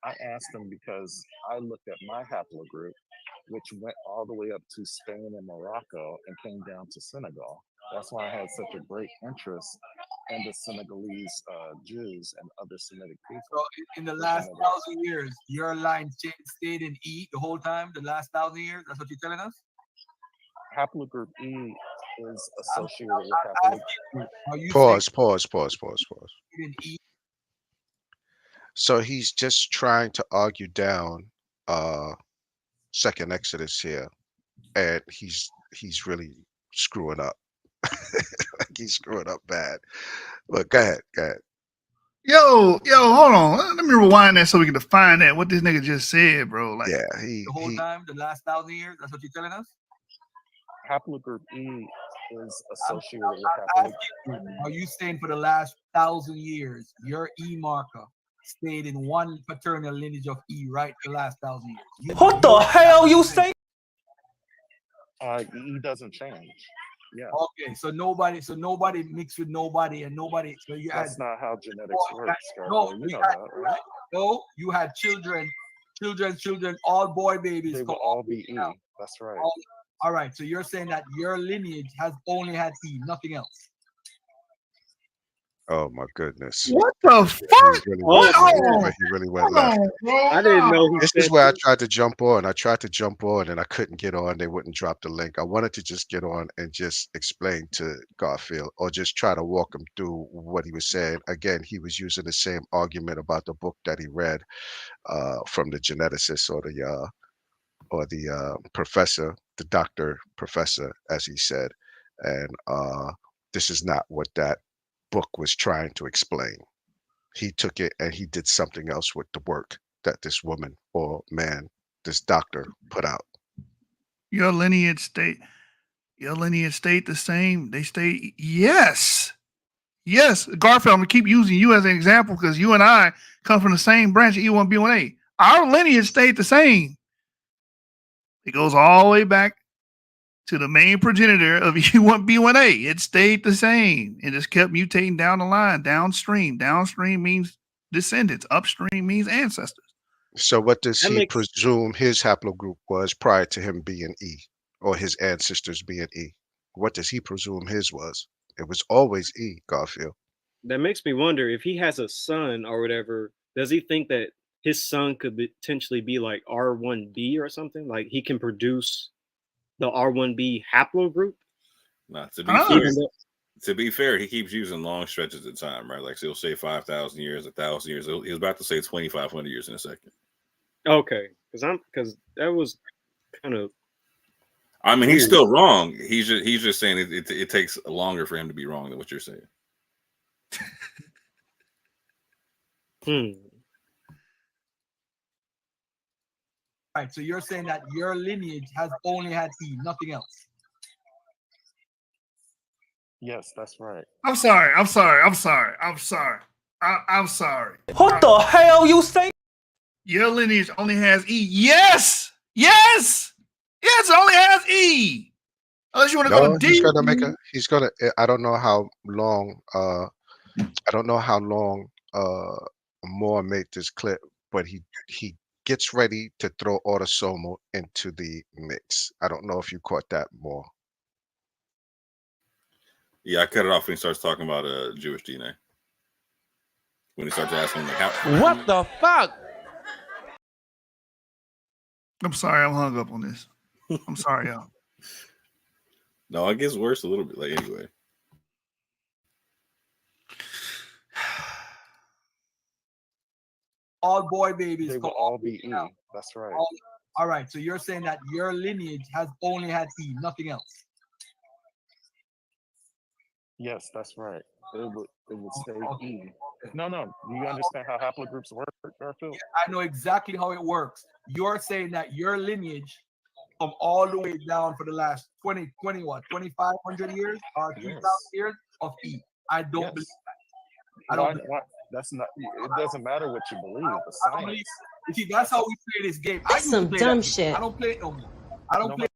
I asked him because I looked at my haplogroup, which went all the way up to Spain and Morocco and came down to Senegal. That's why I had such a great interest in the Senegalese Jews and other Semitic people. So in the last 1,000 years, your line stayed in E the whole time. The last 1,000 years. That's what you're telling us. Haplogroup E is associated with haplogroup. Are you Pause. in E? So he's just trying to argue down second Exodus here, and he's really screwing up. Like he's screwing up bad. But go ahead. Yo, hold on. Let me rewind that so we can define that. What this nigga just said, bro. Like, Yeah, The whole time, the last 1,000 years. That's what you're telling us. Haplogroup E is associated with haplogroup. Are you saying for the last 1,000 years, your E marker stayed in one paternal lineage of E, right? The last 1,000 years. What the hell you say? E doesn't change. Yeah. Okay, so nobody mixed with nobody, and nobody. So you That's had not how genetics works, no, Garfield. You you know had, that, right? no, you had children, all boy babies. They will all be E. That's right. All right, so you're saying that your lineage has only had E, nothing else. Oh my goodness. What the fuck? He really went left. I didn't know. This is where I tried to jump on. And I couldn't get on. They wouldn't drop the link. I wanted to just get on and just explain to Garfield or just try to walk him through what he was saying. Again, he was using the same argument about the book that he read from the geneticist or the professor, the doctor professor, as he said. And this is not what that book was trying to explain. He took it and he did something else with the work that this woman or man, this doctor, put out. Your lineage stayed the same. They stay. Yes. Garfield, I'm gonna keep using you as an example because you and I come from the same branch of E1B1A. Our lineage stayed the same. It goes all the way back to the main progenitor of E1B1A. It stayed the same. It just kept mutating down the line, downstream. Downstream means descendants. Upstream means ancestors. So what does he presume his haplogroup was prior to him being E or his ancestors being E? What does he presume his was? It was always E, Garfield. That makes me wonder if he has a son or whatever, does he think that his son could potentially be like R1B or something? Like he can produce the R1B haplogroup? Not to be fair, he keeps using long stretches of time, right? Like so he'll say 5,000 years, 1,000 years. He was about to say 2,500 years in a second. Okay, because that was kind of. I mean, he's still wrong. He's just saying it takes longer for him to be wrong than what you're saying. Right, so you're saying that your lineage has only had E, nothing else. Yes, that's right. I'm sorry. What the hell you say? Your lineage only has E. Yes, it only has E. Unless you want to go No, deep. he's gonna I don't know how long I don't know how long Moore made this clip, but he gets ready to throw Autosomal into the mix. I don't know if you caught that, Moore. Yeah, I cut it off when he starts talking about Jewish DNA. When he starts asking like, how What the fuck? I'm sorry, I'm hung up on this. I'm sorry, y'all. No, it gets worse a little bit. Like anyway. All boy babies. They will come all be E. That's right. All right. So you're saying that your lineage has only had E, nothing else. Yes, that's right. It would stay E. No. Do you understand how haplogroups work, Garfield? I know exactly how it works. You're saying that your lineage from all the way down for the last 20 what, 2,500 years or 2,000 years of E. I don't believe that. I don't believe Why? That's not. It doesn't matter what you believe. The science. You see, that's how we play this game. That's some dumb shit. I don't play it no more. I don't play.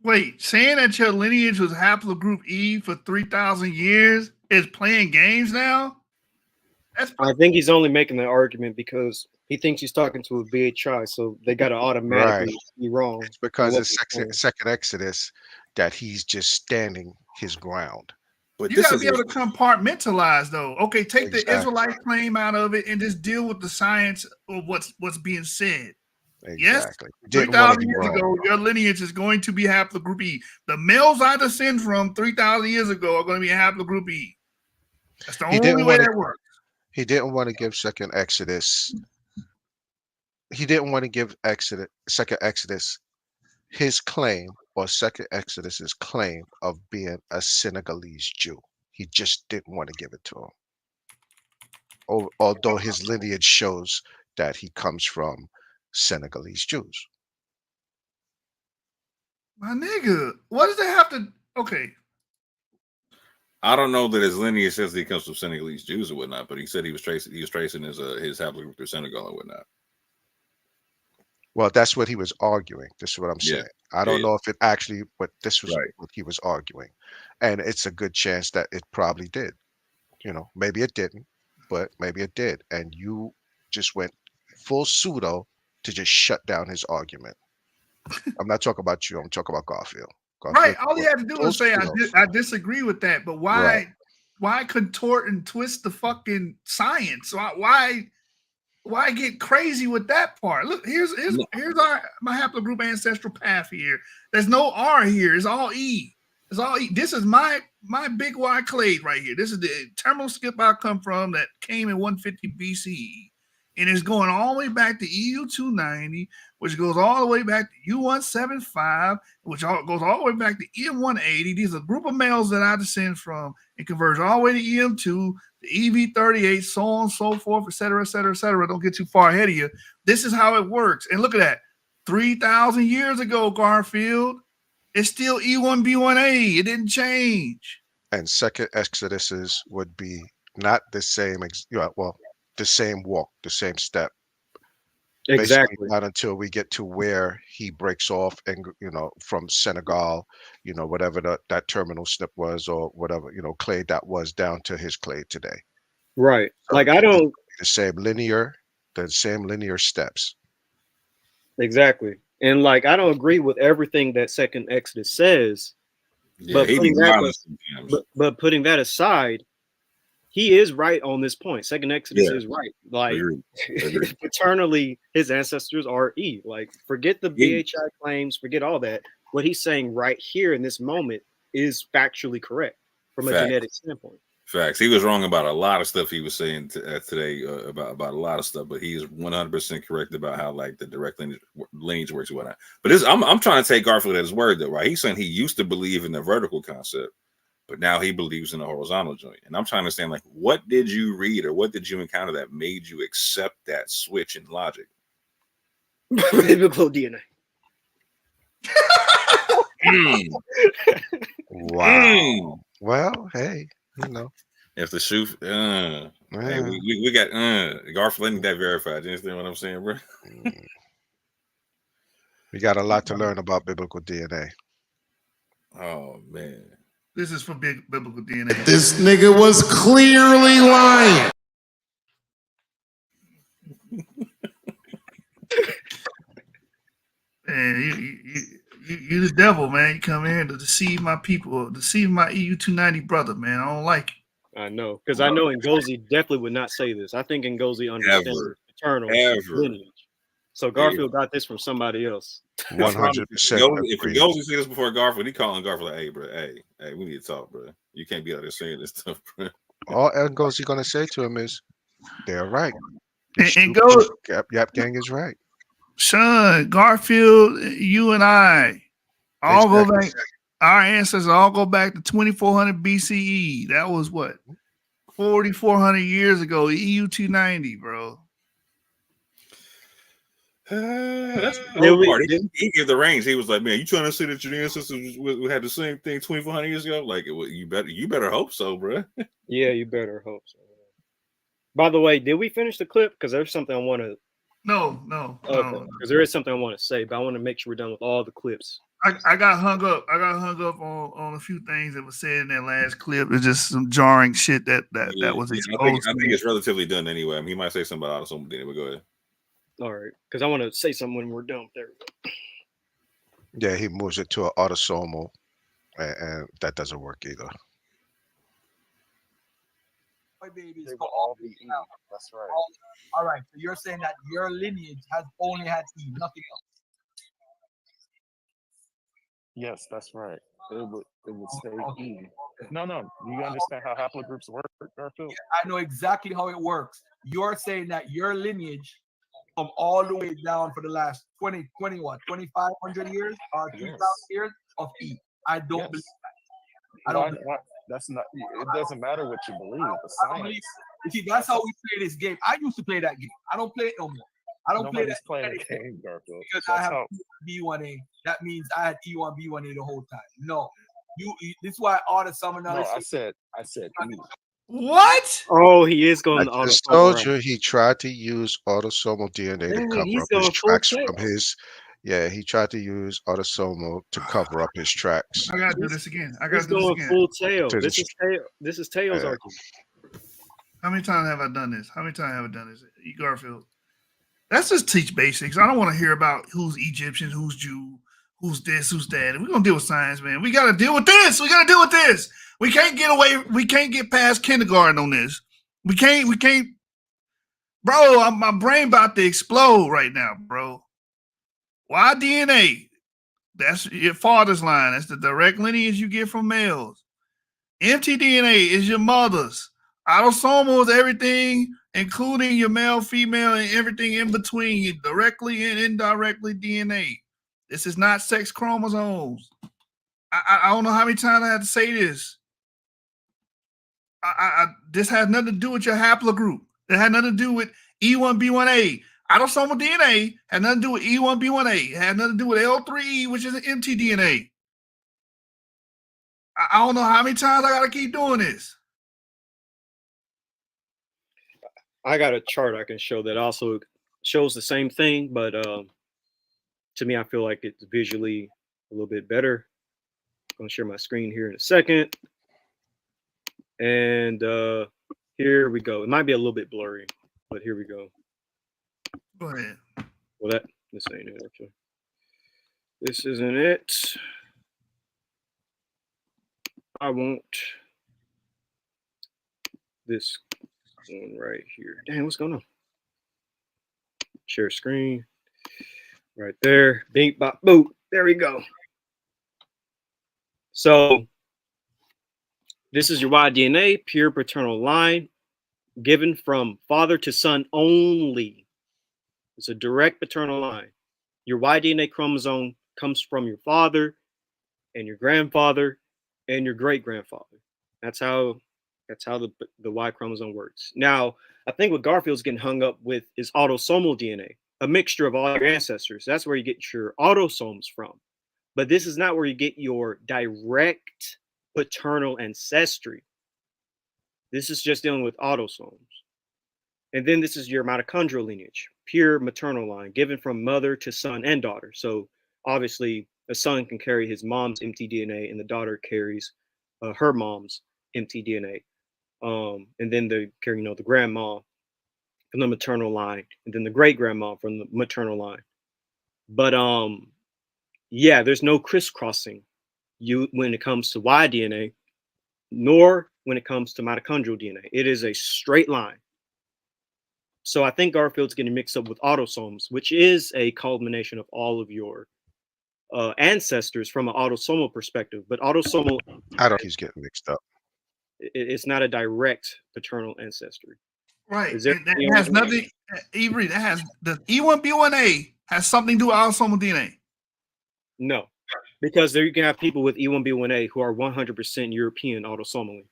Wait, saying that your lineage was haplogroup E for 3,000 years is playing games now? I think he's only making that argument because he thinks he's talking to a BHI, so they got to automatically be wrong. It's because it's second Exodus that he's just standing his ground. But you got to be able to compartmentalize, though. Okay, take the Israelite claim out of it and just deal with the science of what's being said. Exactly. Yes, 3,000 years ago, your lineage is going to be haplogroup E. The males I descend from 3,000 years ago are going to be haplogroup E. That's the only way that works. He didn't want to give second Exodus. He didn't want to give second Exodus his claim or second Exodus's claim of being a Senegalese Jew. He just didn't want to give it to him. Although his lineage shows that he comes from Senegalese Jews. My nigga, what does that have to? Okay. I don't know that his lineage says that he comes from Senegalese Jews or whatnot, but he said he was tracing his haplogroup through Senegal and whatnot. Well, that's what he was arguing. This is what I'm saying. I don't know if it actually, but this was what he was arguing. And it's a good chance that it probably did. You know, maybe it didn't, but maybe it did. And you just went full pseudo to just shut down his argument. I'm not talking about you. I'm talking about Garfield. Right. All he had to do was say, I disagree with that. But why contort and twist the fucking science? Why get crazy with that part? Look, here's my haplogroup ancestral path here. There's no R here. It's all E. It's all E. This is my big Y clade right here. This is the terminal skip I come from that came in 150 BCE. And it's going all the way back to EU 290, which goes all the way back to U175, which goes all the way back to EM 180. These are a group of males that I descend from and converge all the way to EM2, the EV 38, so on and so forth, et cetera, et cetera, et cetera. Don't get too far ahead of you. This is how it works. And look at that. 3,000 years ago, Garfield, it's still E1B1A. It didn't change. And second Exoduses would be not the same, the same walk, the same step. Exactly. Basically not until we get to where he breaks off and, from Senegal, whatever that terminal snip was or whatever, clade that was down to his clade today. Right. So like I don't the same linear steps. Exactly. And like I don't agree with everything that second Exodus says. Yeah, but putting that aside, he is right on this point. Second Exodus is right. Like paternally, his ancestors are E. Like forget the BHI claims, forget all that. What he's saying right here in this moment is factually correct from a genetic standpoint. Facts. He was wrong about a lot of stuff he was saying today about a lot of stuff, but he is 100% correct about how like the direct lineage works and whatnot. But I'm trying to take Garfield at his word though, right? He's saying he used to believe in the vertical concept, but now he believes in the horizontal joint. And I'm trying to understand, like, what did you read or what did you encounter that made you accept that switch in logic? Biblical DNA. Wow. Well, hey, If the shoe, hey, we got Garfield, let that verified. You understand what I'm saying, bro? We got a lot to learn about biblical DNA. Oh man. This is for big biblical DNA. This nigga was clearly lying. Man, you the devil, man. You come here to deceive my people, deceive my EU 290 brother, man. I don't like it. I know, because I know Ngozi definitely would not say this. I think Ngozi understands paternal lineage. So Garfield got this from somebody else. 100%. If Ngozi see this before Garfield, he calling Garfield like, "Hey, bro, hey, we need to talk, bro. You can't be out there saying this stuff, bro." All Ngozi gonna say to him is, "They're right. And go, Yap Gang is right." Sean, Garfield, you and I all go back. Our ancestors all go back to 2400 BCE. That was what 4,400 years ago. EU 290, bro. That's the part. He gave the range. He was like, "Man, you trying to say that your ancestors had the same thing 2,400 years ago? Like, you better hope so, bro." Yeah, you better hope so. By the way, did we finish the clip? Because there's something I want to. No. Because there is something I want to say, but I want to make sure we're done with all the clips. I got hung up. I got hung up on a few things that was said in that last clip. It's just some jarring shit that was exposed. I think it's relatively done anyway. I mean, he might say something about autosomal DNA, but go ahead. All right, because I want to say something when we're done with there. Yeah, he moves it to an autosomal, and that doesn't work either. Babies They will all be E. That's right. All right, so you're saying that your lineage has only had E, nothing else. Yes, that's right. It would stay E. No. Do you understand how haplogroups work, Garfield? I know exactly how it works. You're saying that your lineage from all the way down for the last 2,500 years or 2,000 years of E. I don't believe that. I don't. That's not. It doesn't matter what you believe. The science. You see, that's how we play this game. I used to play that game. I don't play it no more. I don't play that playing the game, Garfield. because I have B1A. That means I had E1 B1A the whole time. No, you. This is why autosomal. No, I said E. What? Oh, he is going to I just told you he tried to use autosomal DNA to cover up his tracks from his. Yeah, he tried to use autosomal to cover up his tracks. I gotta do this again. He's going full tail. This is Tails argument. How many times have I done this? Garfield? Let's just teach basics. I don't want to hear about who's Egyptian, who's Jew, who's this, who's that. We're gonna deal with science, man. We gotta deal with this. We can't get away. We can't get past kindergarten on this. We can't. Bro, my brain about to explode right now, bro. Why DNA? That's your father's line. That's the direct lineage you get from males. mtDNA is your mother's. Autosomal is everything, including your male, female, and everything in between, directly and indirectly DNA. This is not sex chromosomes. I don't know how many times I have to say this. This has nothing to do with your haplogroup. It had nothing to do with E1B1A. Autosomal DNA had nothing to do with E1B1A. It had nothing to do with L3E, which is an mtDNA. I don't know how many times I got to keep doing this. I got a chart I can show that also shows the same thing, but to me, I feel like it's visually a little bit better. I'm going to share my screen here in a second. And here we go. It might be a little bit blurry, but here we go. Go ahead. Well, this ain't it, actually. This isn't it. I want this one right here. Damn, what's going on? Share screen. Right there. Bing, bop, boop. There we go. So this is your Y-DNA, pure paternal line, given from father to son only. It's a direct paternal line. Your Y-DNA chromosome comes from your father and your grandfather and your great-grandfather. That's how the Y chromosome works. Now, I think what Garfield's getting hung up with is autosomal DNA, a mixture of all your ancestors. That's where you get your autosomes from. But this is not where you get your direct paternal ancestry. This is just dealing with autosomes. And then this is your mitochondrial lineage, pure maternal line, given from mother to son and daughter. So obviously a son can carry his mom's mtDNA, and the daughter carries her mom's mtDNA. And then they carry, the grandma from the maternal line, and then the great grandma from the maternal line. But yeah, there's no crisscrossing when it comes to Y DNA, nor when it comes to mitochondrial DNA. It is a straight line. So I think Garfield's getting mixed up with autosomes, which is a culmination of all of your ancestors from an autosomal perspective. But autosomal, I don't think he's getting mixed up. it's not a direct paternal ancestry. Right. Is there And that has nothing, Avery, that has the E1B1A has something to do with autosomal DNA. No, because there you can have people with E1B1A who are 100% European autosomally.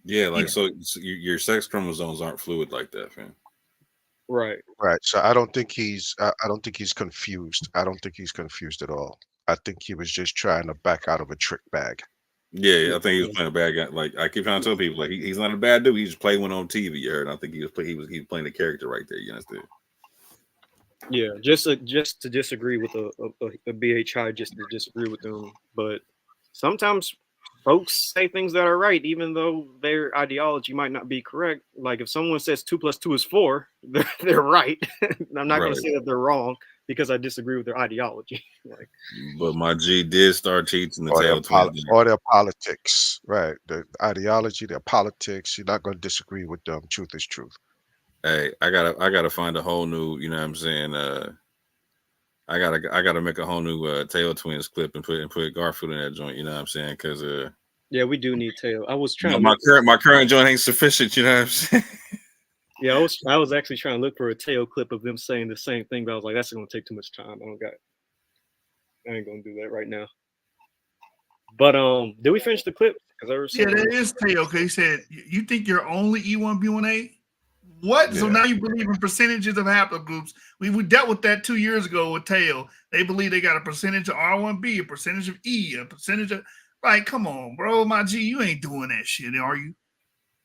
Yeah, like so your sex chromosomes aren't fluid like that, fam. Right. Right. So I don't think he's confused. I don't think he's confused at all. I think he was just trying to back out of a trick bag. Yeah, I think he was playing a bad guy. Like I keep trying to tell people, like he's not a bad dude. He just played one on TV. You heard? I think he was playing the character right there. You understand? Yeah, just to disagree with a BHI, just to disagree with them. But sometimes folks say things that are right, even though their ideology might not be correct. Like if someone says 2 + 2 is 4, they're right. I'm not going to say that they're wrong because I disagree with their ideology. Like, but my G did start teaching the Or tale their politics, right? The ideology, their politics. You're not going to disagree with them. Truth is truth. Hey, I gotta find a whole new, you know what I'm saying? I gotta make a whole new Tail Twins clip and put Garfield in that joint, you know what I'm saying? Because yeah, we do need Tail. I was trying my current joint ain't sufficient, you know what I'm saying? Yeah, I was actually trying to look for a Tail clip of them saying the same thing, but I was like, that's gonna take too much time. I ain't gonna do that right now. But did we finish the clip? Yeah, there is Tail. Okay, he said, you think you're only E1B1A? What? Yeah. So now you believe in percentages of haplogroups. We dealt with that 2 years ago with Tail. They believe they got a percentage of R1B, a percentage of E, a percentage of, like, come on, bro. My G, you ain't doing that shit, are you?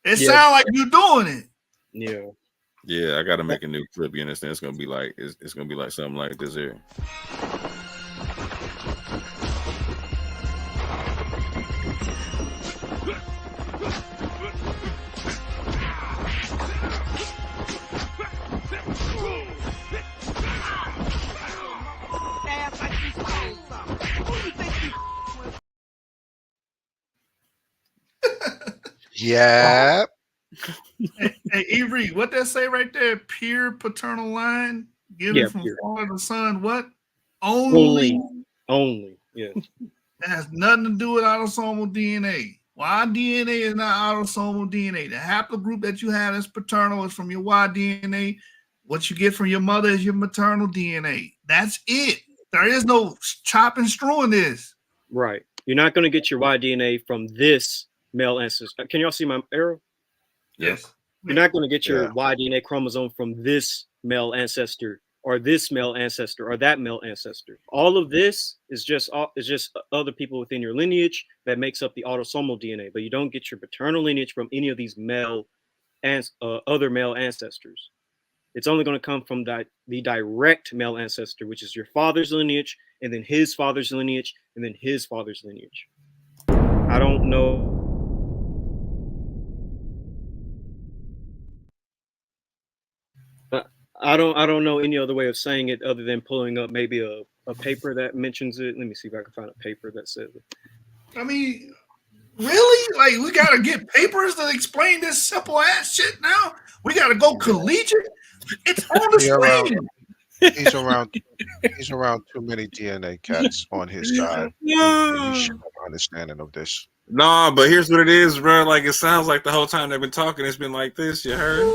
It sounds like you doing it. Yeah. Yeah, I gotta make a new clip, you understand? It's gonna be like something like this here. Yeah. Hey, Avery, what that say right there? Pure paternal line given from father to son. What? Only. Yeah. That has nothing to do with autosomal DNA. Y DNA is not autosomal DNA. The haplogroup that you have as paternal is from your Y DNA. What you get from your mother is your maternal DNA. That's it. There is no chop and screwing this. Right. You're not going to get your Y DNA from this male ancestor. Can y'all see my arrow? Yes. You're not going to get your Y DNA chromosome from this male ancestor or this male ancestor or that male ancestor. All of this is just other people within your lineage that makes up the autosomal DNA, but you don't get your paternal lineage from any of these other male ancestors. It's only going to come from the direct male ancestor, which is your father's lineage, and then his father's lineage, and then his father's lineage. I don't know. I don't know any other way of saying it other than pulling up maybe a paper that mentions it. Let me see if I can find a paper that says it. I mean, really? Like, we got to get papers that explain this simple ass shit now? We got to go collegiate? It's on the screen. He's around too many DNA cats on his side. He should have an understanding of this. Nah, but here's what it is, bro. Like, it sounds like the whole time they've been talking, it's been like this. You heard?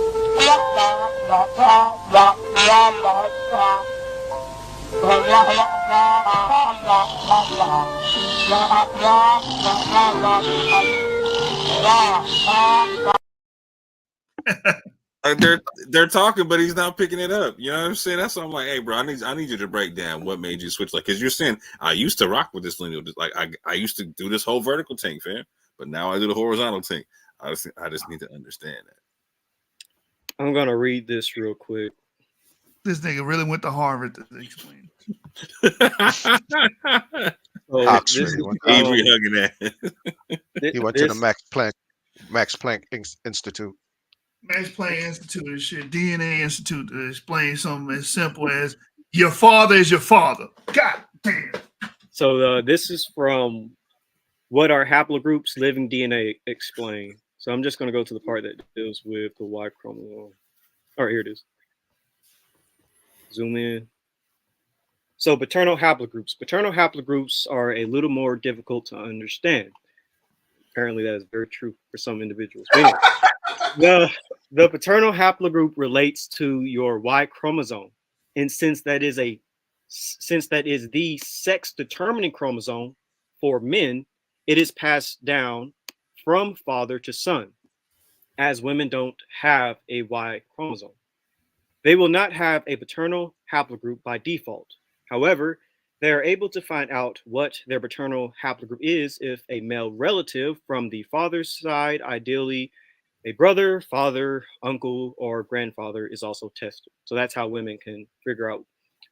They're talking, but he's not picking it up. You know what I'm saying? That's why I'm like, hey, bro, I need you to break down what made you switch. Like, because you're saying I used to rock with this lineal, like I used to do this whole vertical thing, fam, but now I do the horizontal thing. I just need to understand that. I'm gonna read this real quick. This nigga really went to Harvard to explain. So Oxford. this He is went, to, Avery um, hugging that. he went to the this Max Planck Institute. Max Planck Institute and shit, DNA Institute to explain something as simple as your father is your father. God damn. so this is from what our haplogroups living DNA explain. So I'm just going to go to the part that deals with the Y chromosome. All right, here it is. Zoom in. So paternal haplogroups. Paternal haplogroups are a little more difficult to understand. Apparently, that is very true for some individuals. But anyway, the paternal haplogroup relates to your Y chromosome, and since that is the sex determining chromosome for men, it is passed down from father to son, as women don't have a Y chromosome. They will not have a paternal haplogroup by default. However, they are able to find out what their paternal haplogroup is if a male relative from the father's side, ideally a brother, father, uncle, or grandfather, is also tested. So that's how women can figure out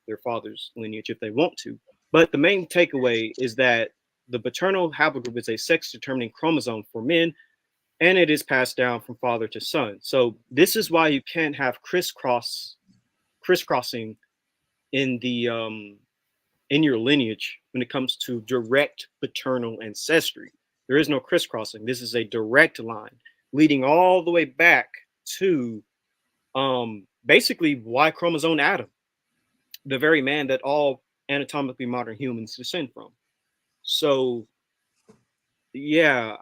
their father's lineage if they want to. But the main takeaway is that the paternal haplogroup is a sex determining chromosome for men, and it is passed down from father to son. So this is why you can't have crisscrossing in the in your lineage when it comes to direct paternal ancestry. There is no crisscrossing. This is a direct line leading all the way back to basically Y chromosome Adam, the very man that all anatomically modern humans descend from. So yeah,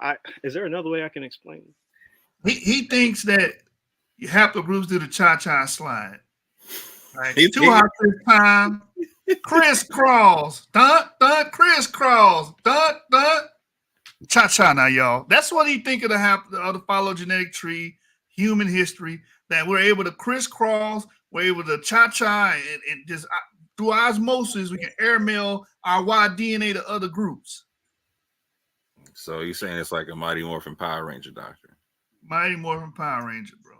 is there another way I can explain? He thinks that haplogroups do the cha-cha slide. Right? He- Too hot this time. Crisscross. Dun, dun, crisscross. Dun, dun. Cha-cha now, y'all. That's what he think of the phylogenetic tree, human history, that we're able to crisscross, we're able to cha-cha, and just through osmosis, we can airmail our Y DNA to other groups. So you're saying it's like a Mighty Morphin Power Ranger doctrine? Mighty Morphin Power Ranger, bro.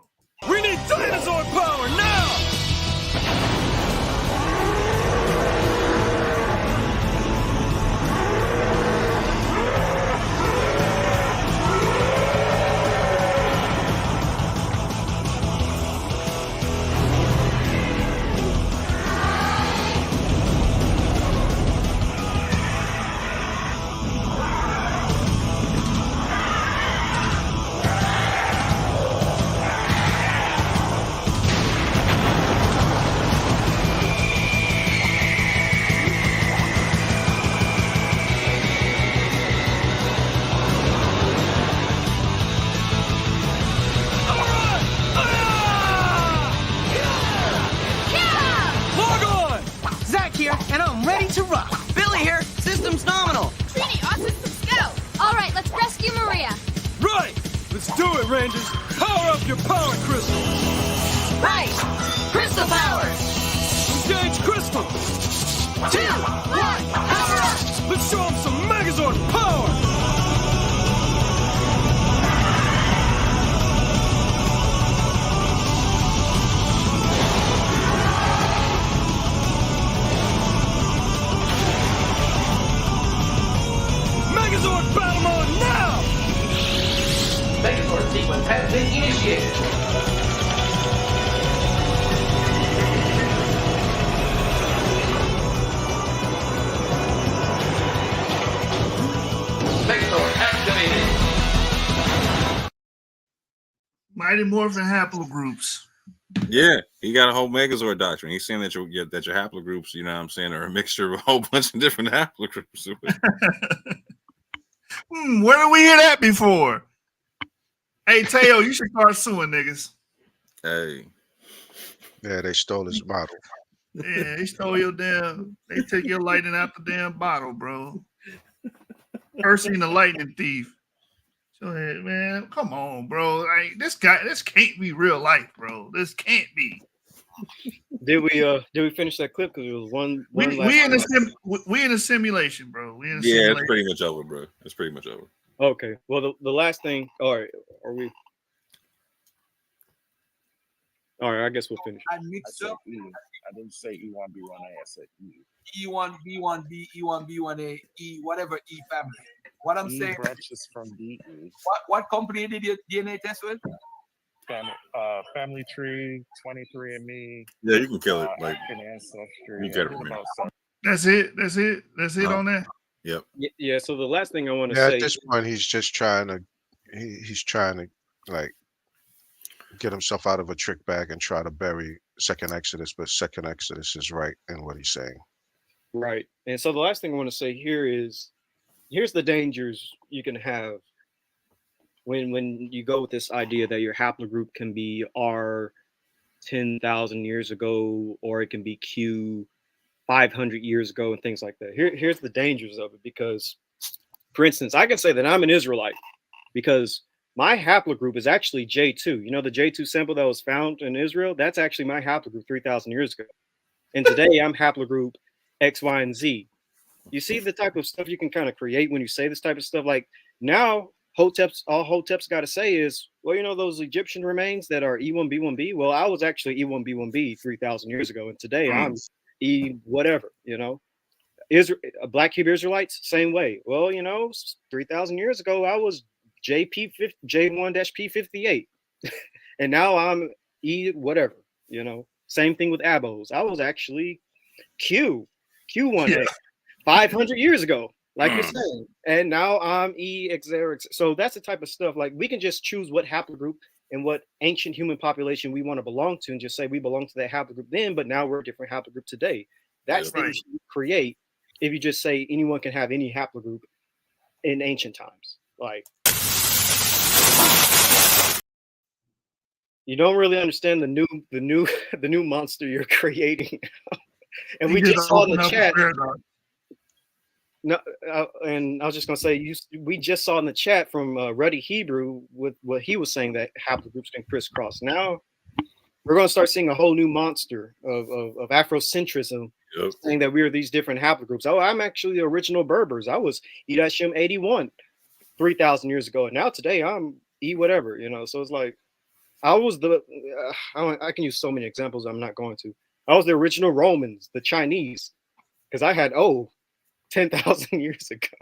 We need dinosaur power now! And I'm ready to rock. Billy here, system's nominal. Trini, our system's go. All right, let's rescue Maria. Right! Let's do it, Rangers! Power up your power crystal! Right! Crystal power! Engage crystal! 2, 1, power up! Let's show them some Megazord power! Megazord battle mode now! Megazord sequence has been initiated. Megazord activated. Mighty Morphin haplogroups. Yeah, he got a whole Megazord doctrine. He's saying that your haplogroups, you know what I'm saying, are a mixture of a whole bunch of different haplogroups. Where did we hear that before? Hey, Teo, you should start suing niggas. Hey. Yeah, they stole his bottle. Yeah, they stole your damn. They took your lightning out the damn bottle, bro. Percy the lightning thief. Go ahead, man. Come on, bro. Like this can't be real life, bro. This can't be. Did we finish that clip? Because it was one We in a simulation, bro. We in a simulation. It's pretty much over, bro. It's pretty much over. Okay. Well, the last thing. All right. Are we? All right. I guess we'll finish. I mix up I didn't say E1B1A. I said E. E1B1B, E1B1A, E, whatever E family. What I'm E saying, branches from DE. what company did your DNA test with? Family Tree, 23andMe. Yeah, you can kill it. Like African Ancestry. you get it I did from about here. That's it on that. Yep. Yeah. So the last thing I want to Yeah, at say, this point, he's just trying to he's trying to like get himself out of a trick bag and try to bury Second Exodus, but Second Exodus is right in what he's saying. right? And so the last thing I want to say here is, here's the dangers you can have when you go with this idea that your haplogroup can be R 10,000 years ago, or it can be Q 500 years ago, and things like that. Here's the dangers of it, because, for instance, I can say that I'm an Israelite because my haplogroup is actually J2. You know, the J2 sample that was found in Israel, that's actually my haplogroup 3,000 years ago. And today I'm haplogroup X, Y, and Z. You see the type of stuff you can kind of create when you say this type of stuff. Like now, all Hotep's got to say is, well, you know, those Egyptian remains that are E1B1B. Well, I was actually E1B1B 3,000 years ago, and today I'm E whatever. You know, Black Hebrew Israelites, same way. Well, you know, 3,000 years ago, I was J1-P58, and now I'm E whatever. You know, same thing with Abos. I was actually Q1A 500 years ago, like you're saying, and now I'm E etc. So that's the type of stuff. Like we can just choose what haplogroup and what ancient human population we want to belong to, and just say we belong to that haplogroup then, but now we're a different haplogroup today. That's the issue you create if you just say anyone can have any haplogroup in ancient times. Like you don't really understand the new monster you're creating. And we just saw in the chat. No, and I was just gonna say, we just saw in the chat from Ruddy Hebrew with what he was saying, that haplogroups can crisscross. Now we're gonna start seeing a whole new monster of Afrocentrism, saying that we are these different haplogroups. Oh, I'm actually the original Berbers. I was E-81 3,000 years ago, and now today I'm E whatever. You know, so it's like I was I can use so many examples. I'm not going to. I was the original Romans, the Chinese, because I had 10,000 years ago.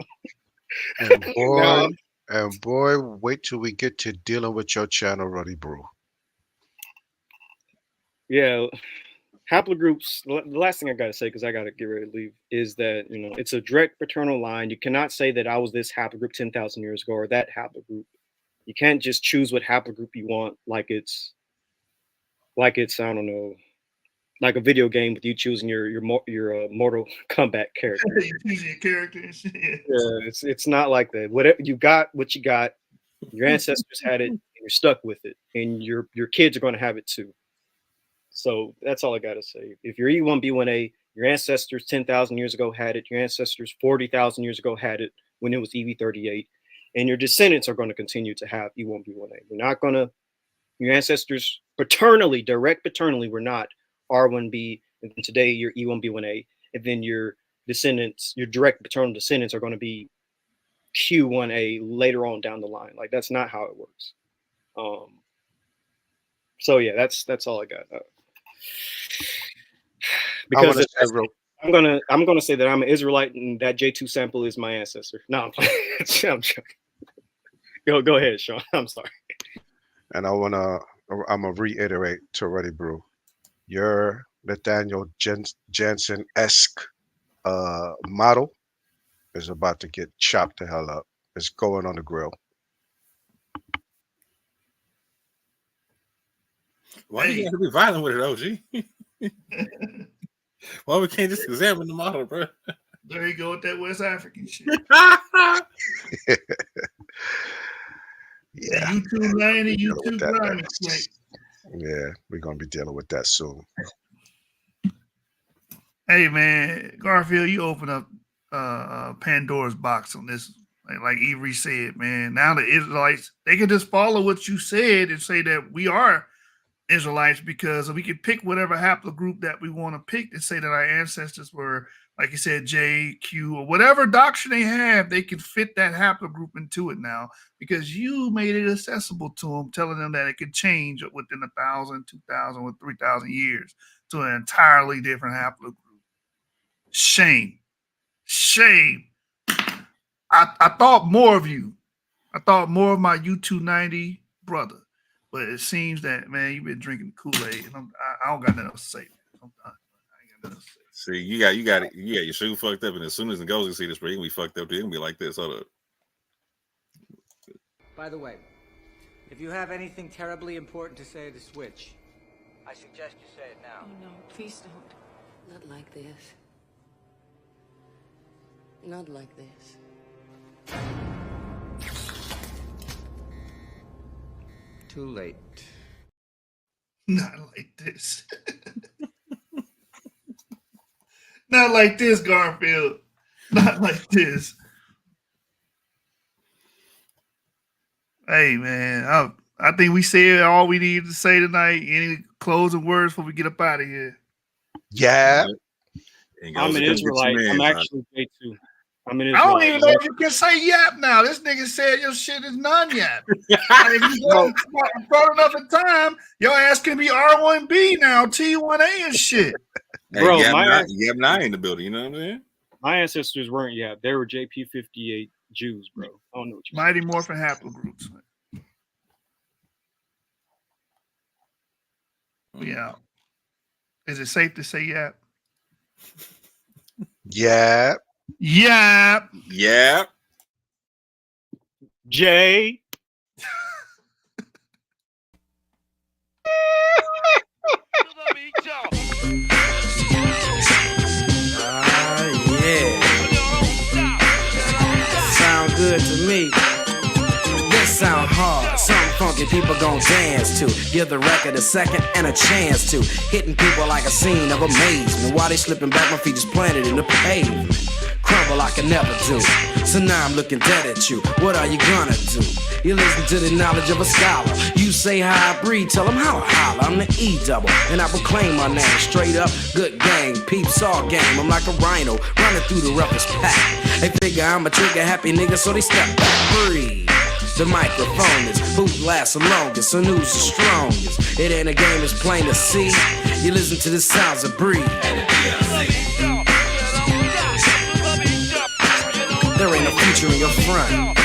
And boy, wait till we get to dealing with your channel, Ruddy Brew. Yeah, haplogroups. The last thing I gotta say, because I gotta get ready to leave, is that it's a direct paternal line. You cannot say that I was this haplogroup 10,000 years ago or that haplogroup. You can't just choose what haplogroup you want, like it's I don't know, like a video game with you choosing your Mortal Kombat character. You're choosing your character and shit. Yeah, it's not like that. Whatever you got, what you got. Your ancestors had it, and you're stuck with it, and your kids are going to have it too. So that's all I got to say. If you're E1B1A, your ancestors 10,000 years ago had it. Your ancestors 40,000 years ago had it when it was EV38, and your descendants are going to continue to have E1B1A. We're not going to. Your ancestors direct paternally, were not R1B, and then today you're E1B1A, and then your descendants, your direct paternal descendants, are going to be Q1A later on down the line. Like that's not how it works. So yeah, that's all I got. Because I'm gonna say that I'm an Israelite and that J2 sample is my ancestor. No, I'm playing. I'm joking. Go ahead, Sean. I'm sorry. And I'm gonna reiterate to Ruddy Brew, your Nathaniel Jensen-esque model is about to get chopped the hell up. It's going on the grill. Why do you have to be violent with it, OG? Why we can't just examine the model, bro? There you go with that West African shit. Yeah. YouTube landing, YouTube grinding. Yeah, we're gonna be dealing with that soon. Hey man, Garfield, you open up Pandora's box on this. Like Avery said, man. Now the Israelites, they can just follow what you said and say that we are Israelites, because we can pick whatever haplogroup that we want to pick and say that our ancestors were like you said, J, Q, or whatever doctrine they have, they can fit that haplogroup into it now because you made it accessible to them, telling them that it could change within 1,000, 2,000, or 3,000 years to an entirely different haplogroup. Shame. I thought more of you. I thought more of my U290 brother, but it seems that, man, you've been drinking Kool-Aid, and I don't got nothing else to say. I'm done. I ain't got nothing else to say. See, you got your shoe fucked up, and as soon as it goes, you see this, but he gonna be fucked up. He gonna be like this. Hold up. By the way, if you have anything terribly important to say to Switch, I suggest you say it now. Oh no, please don't. Not like this. Not like this. Too late. Not like this. Not like this, Garfield. Not like this. Hey, man, I think we said all we needed to say tonight. Any closing words before we get up out of here? Yeah. I'm an Israelite. I'm actually J2. I'm an I don't Israelite. even know if you can say yap now. This nigga said your shit is non-yap. If you go short enough of time, your ass can be R1B now, T1A and shit. Hey, Bro, Yab Nye in the building. You know what I'm saying? My ancestors weren't Yap. They were JP58 Jews, bro. I don't know what you Mighty Morphin haplogroups. Yeah. Is it safe to say yap? Yeah. Yap. Yeah. J. Yeah. Sound good to me. This sound hard. Something funky people gon' dance to. Give the record a second and a chance to. Hitting people like a scene of amazement. While they slipping back, my feet is planted in the pavement. Crumble I can never do. So now I'm looking dead at you. What are you gonna do? You listen to the knowledge of a scholar. You say how I breathe, tell them how I holler. I'm the E-double, and I proclaim my name. Straight up, good gang, peeps all game. I'm like a rhino, running through the roughest pack. They figure I'm a trigger happy nigga, so they step back. Breathe. The microphone is who lasts the longest, and who's the strongest. It ain't a game, it's plain to see. You listen to the sounds of breathe. There ain't no future in your front.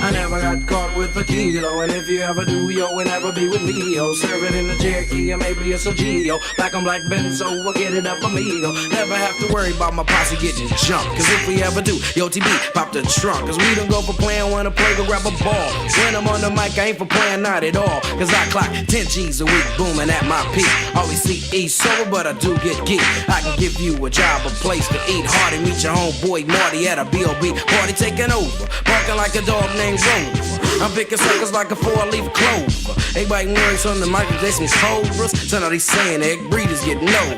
I never got caught with a kilo, and if you ever do, yo, will never be with me, yo. Serve it in the Cherokee, or maybe it's a Geo. Black on black Benzo, we'll get it up, amigo. Never have to worry about my posse getting jumped, cause if we ever do, yo, TB, pop the trunk. Cause we don't go for playing, wanna play, go grab a ball. When I'm on the mic, I ain't for playing, not at all. Cause I clock 10 G's a week, booming at my peak. Always see E sober, but I do get geek. I can give you a job, a place to eat. Hardy, meet your homeboy Marty at a B.O.B. party taking over. Barking like a dog named Rover. I'm picking suckers like a 4-leaf clover. Everybody worries on the mic, they some cobras. So now they saying egg breeders getting over.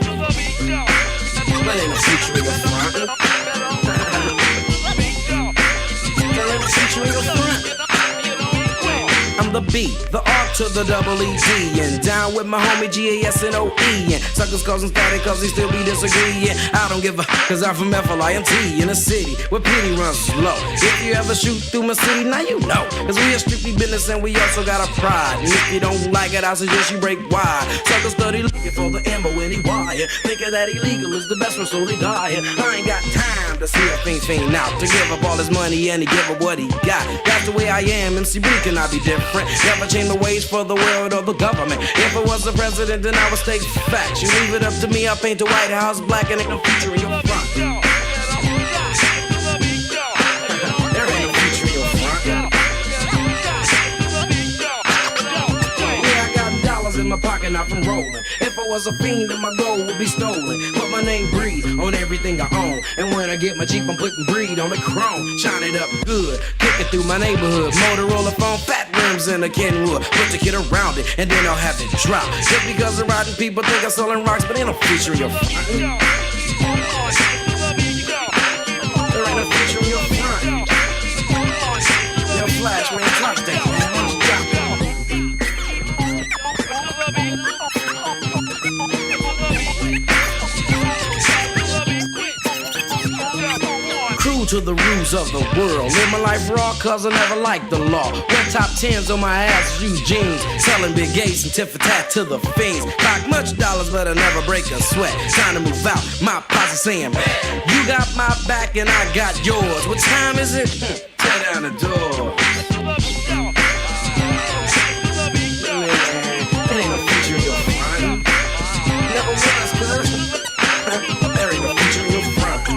But ain't no future in your front. There ain't no future in your front. I'm the B, the R to the double E-D, and down with my homie G-A-S-N-O-E, and suckers causing static cause they still be disagreeing. I don't give a, cause I'm from F-L-I-N-T, in a city where pity runs slow. If you ever shoot through my city, now you know, cause we are strictly business and we also got a pride. And if you don't like it, I suggest you break wide. Suckers study looking for the M-O-N-E-Y, thinking that illegal is the best one, so they die. I ain't got time to see a fiend out, to give up all his money and to give up what he got. That's the way I am, MC B cannot be different. Never change the ways for the world or the government. If I was the president, then I would state facts. You leave it up to me, I paint the White House black and ain't no future in your front. There ain't no future in your front. Yeah, I got dollars in my pocket, not from rolling. If I was a fiend, then my gold would be stolen. Put my name Breed on everything I own. And when I get my Jeep, I'm putting Breed on the chrome. Shine it up good, kicking through my neighborhood. Motorola phone, fat rims and a Kenwood. Put the kid around it, and then I'll have it drop. Just because the riding people think I'm selling rocks, but ain't no future in your front. There ain't no future in your front. Yo, Flash, man, drop that, man. Why don't you drop it? True to the rules of the world. Live my life raw, cause I never liked the law. Wear top tens on my ass, use jeans. Selling big A's and tit for tat to the fiends. Rock much dollars, but I never break a sweat. Time to move out, my posse saying, you got my back and I got yours. What time is it? Tear down the door. It ain't no future in your front. Never was, cuz. There ain't no future in your front.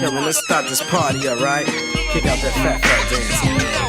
Yo, man, let's start this party, alright? Kick out that fat dance.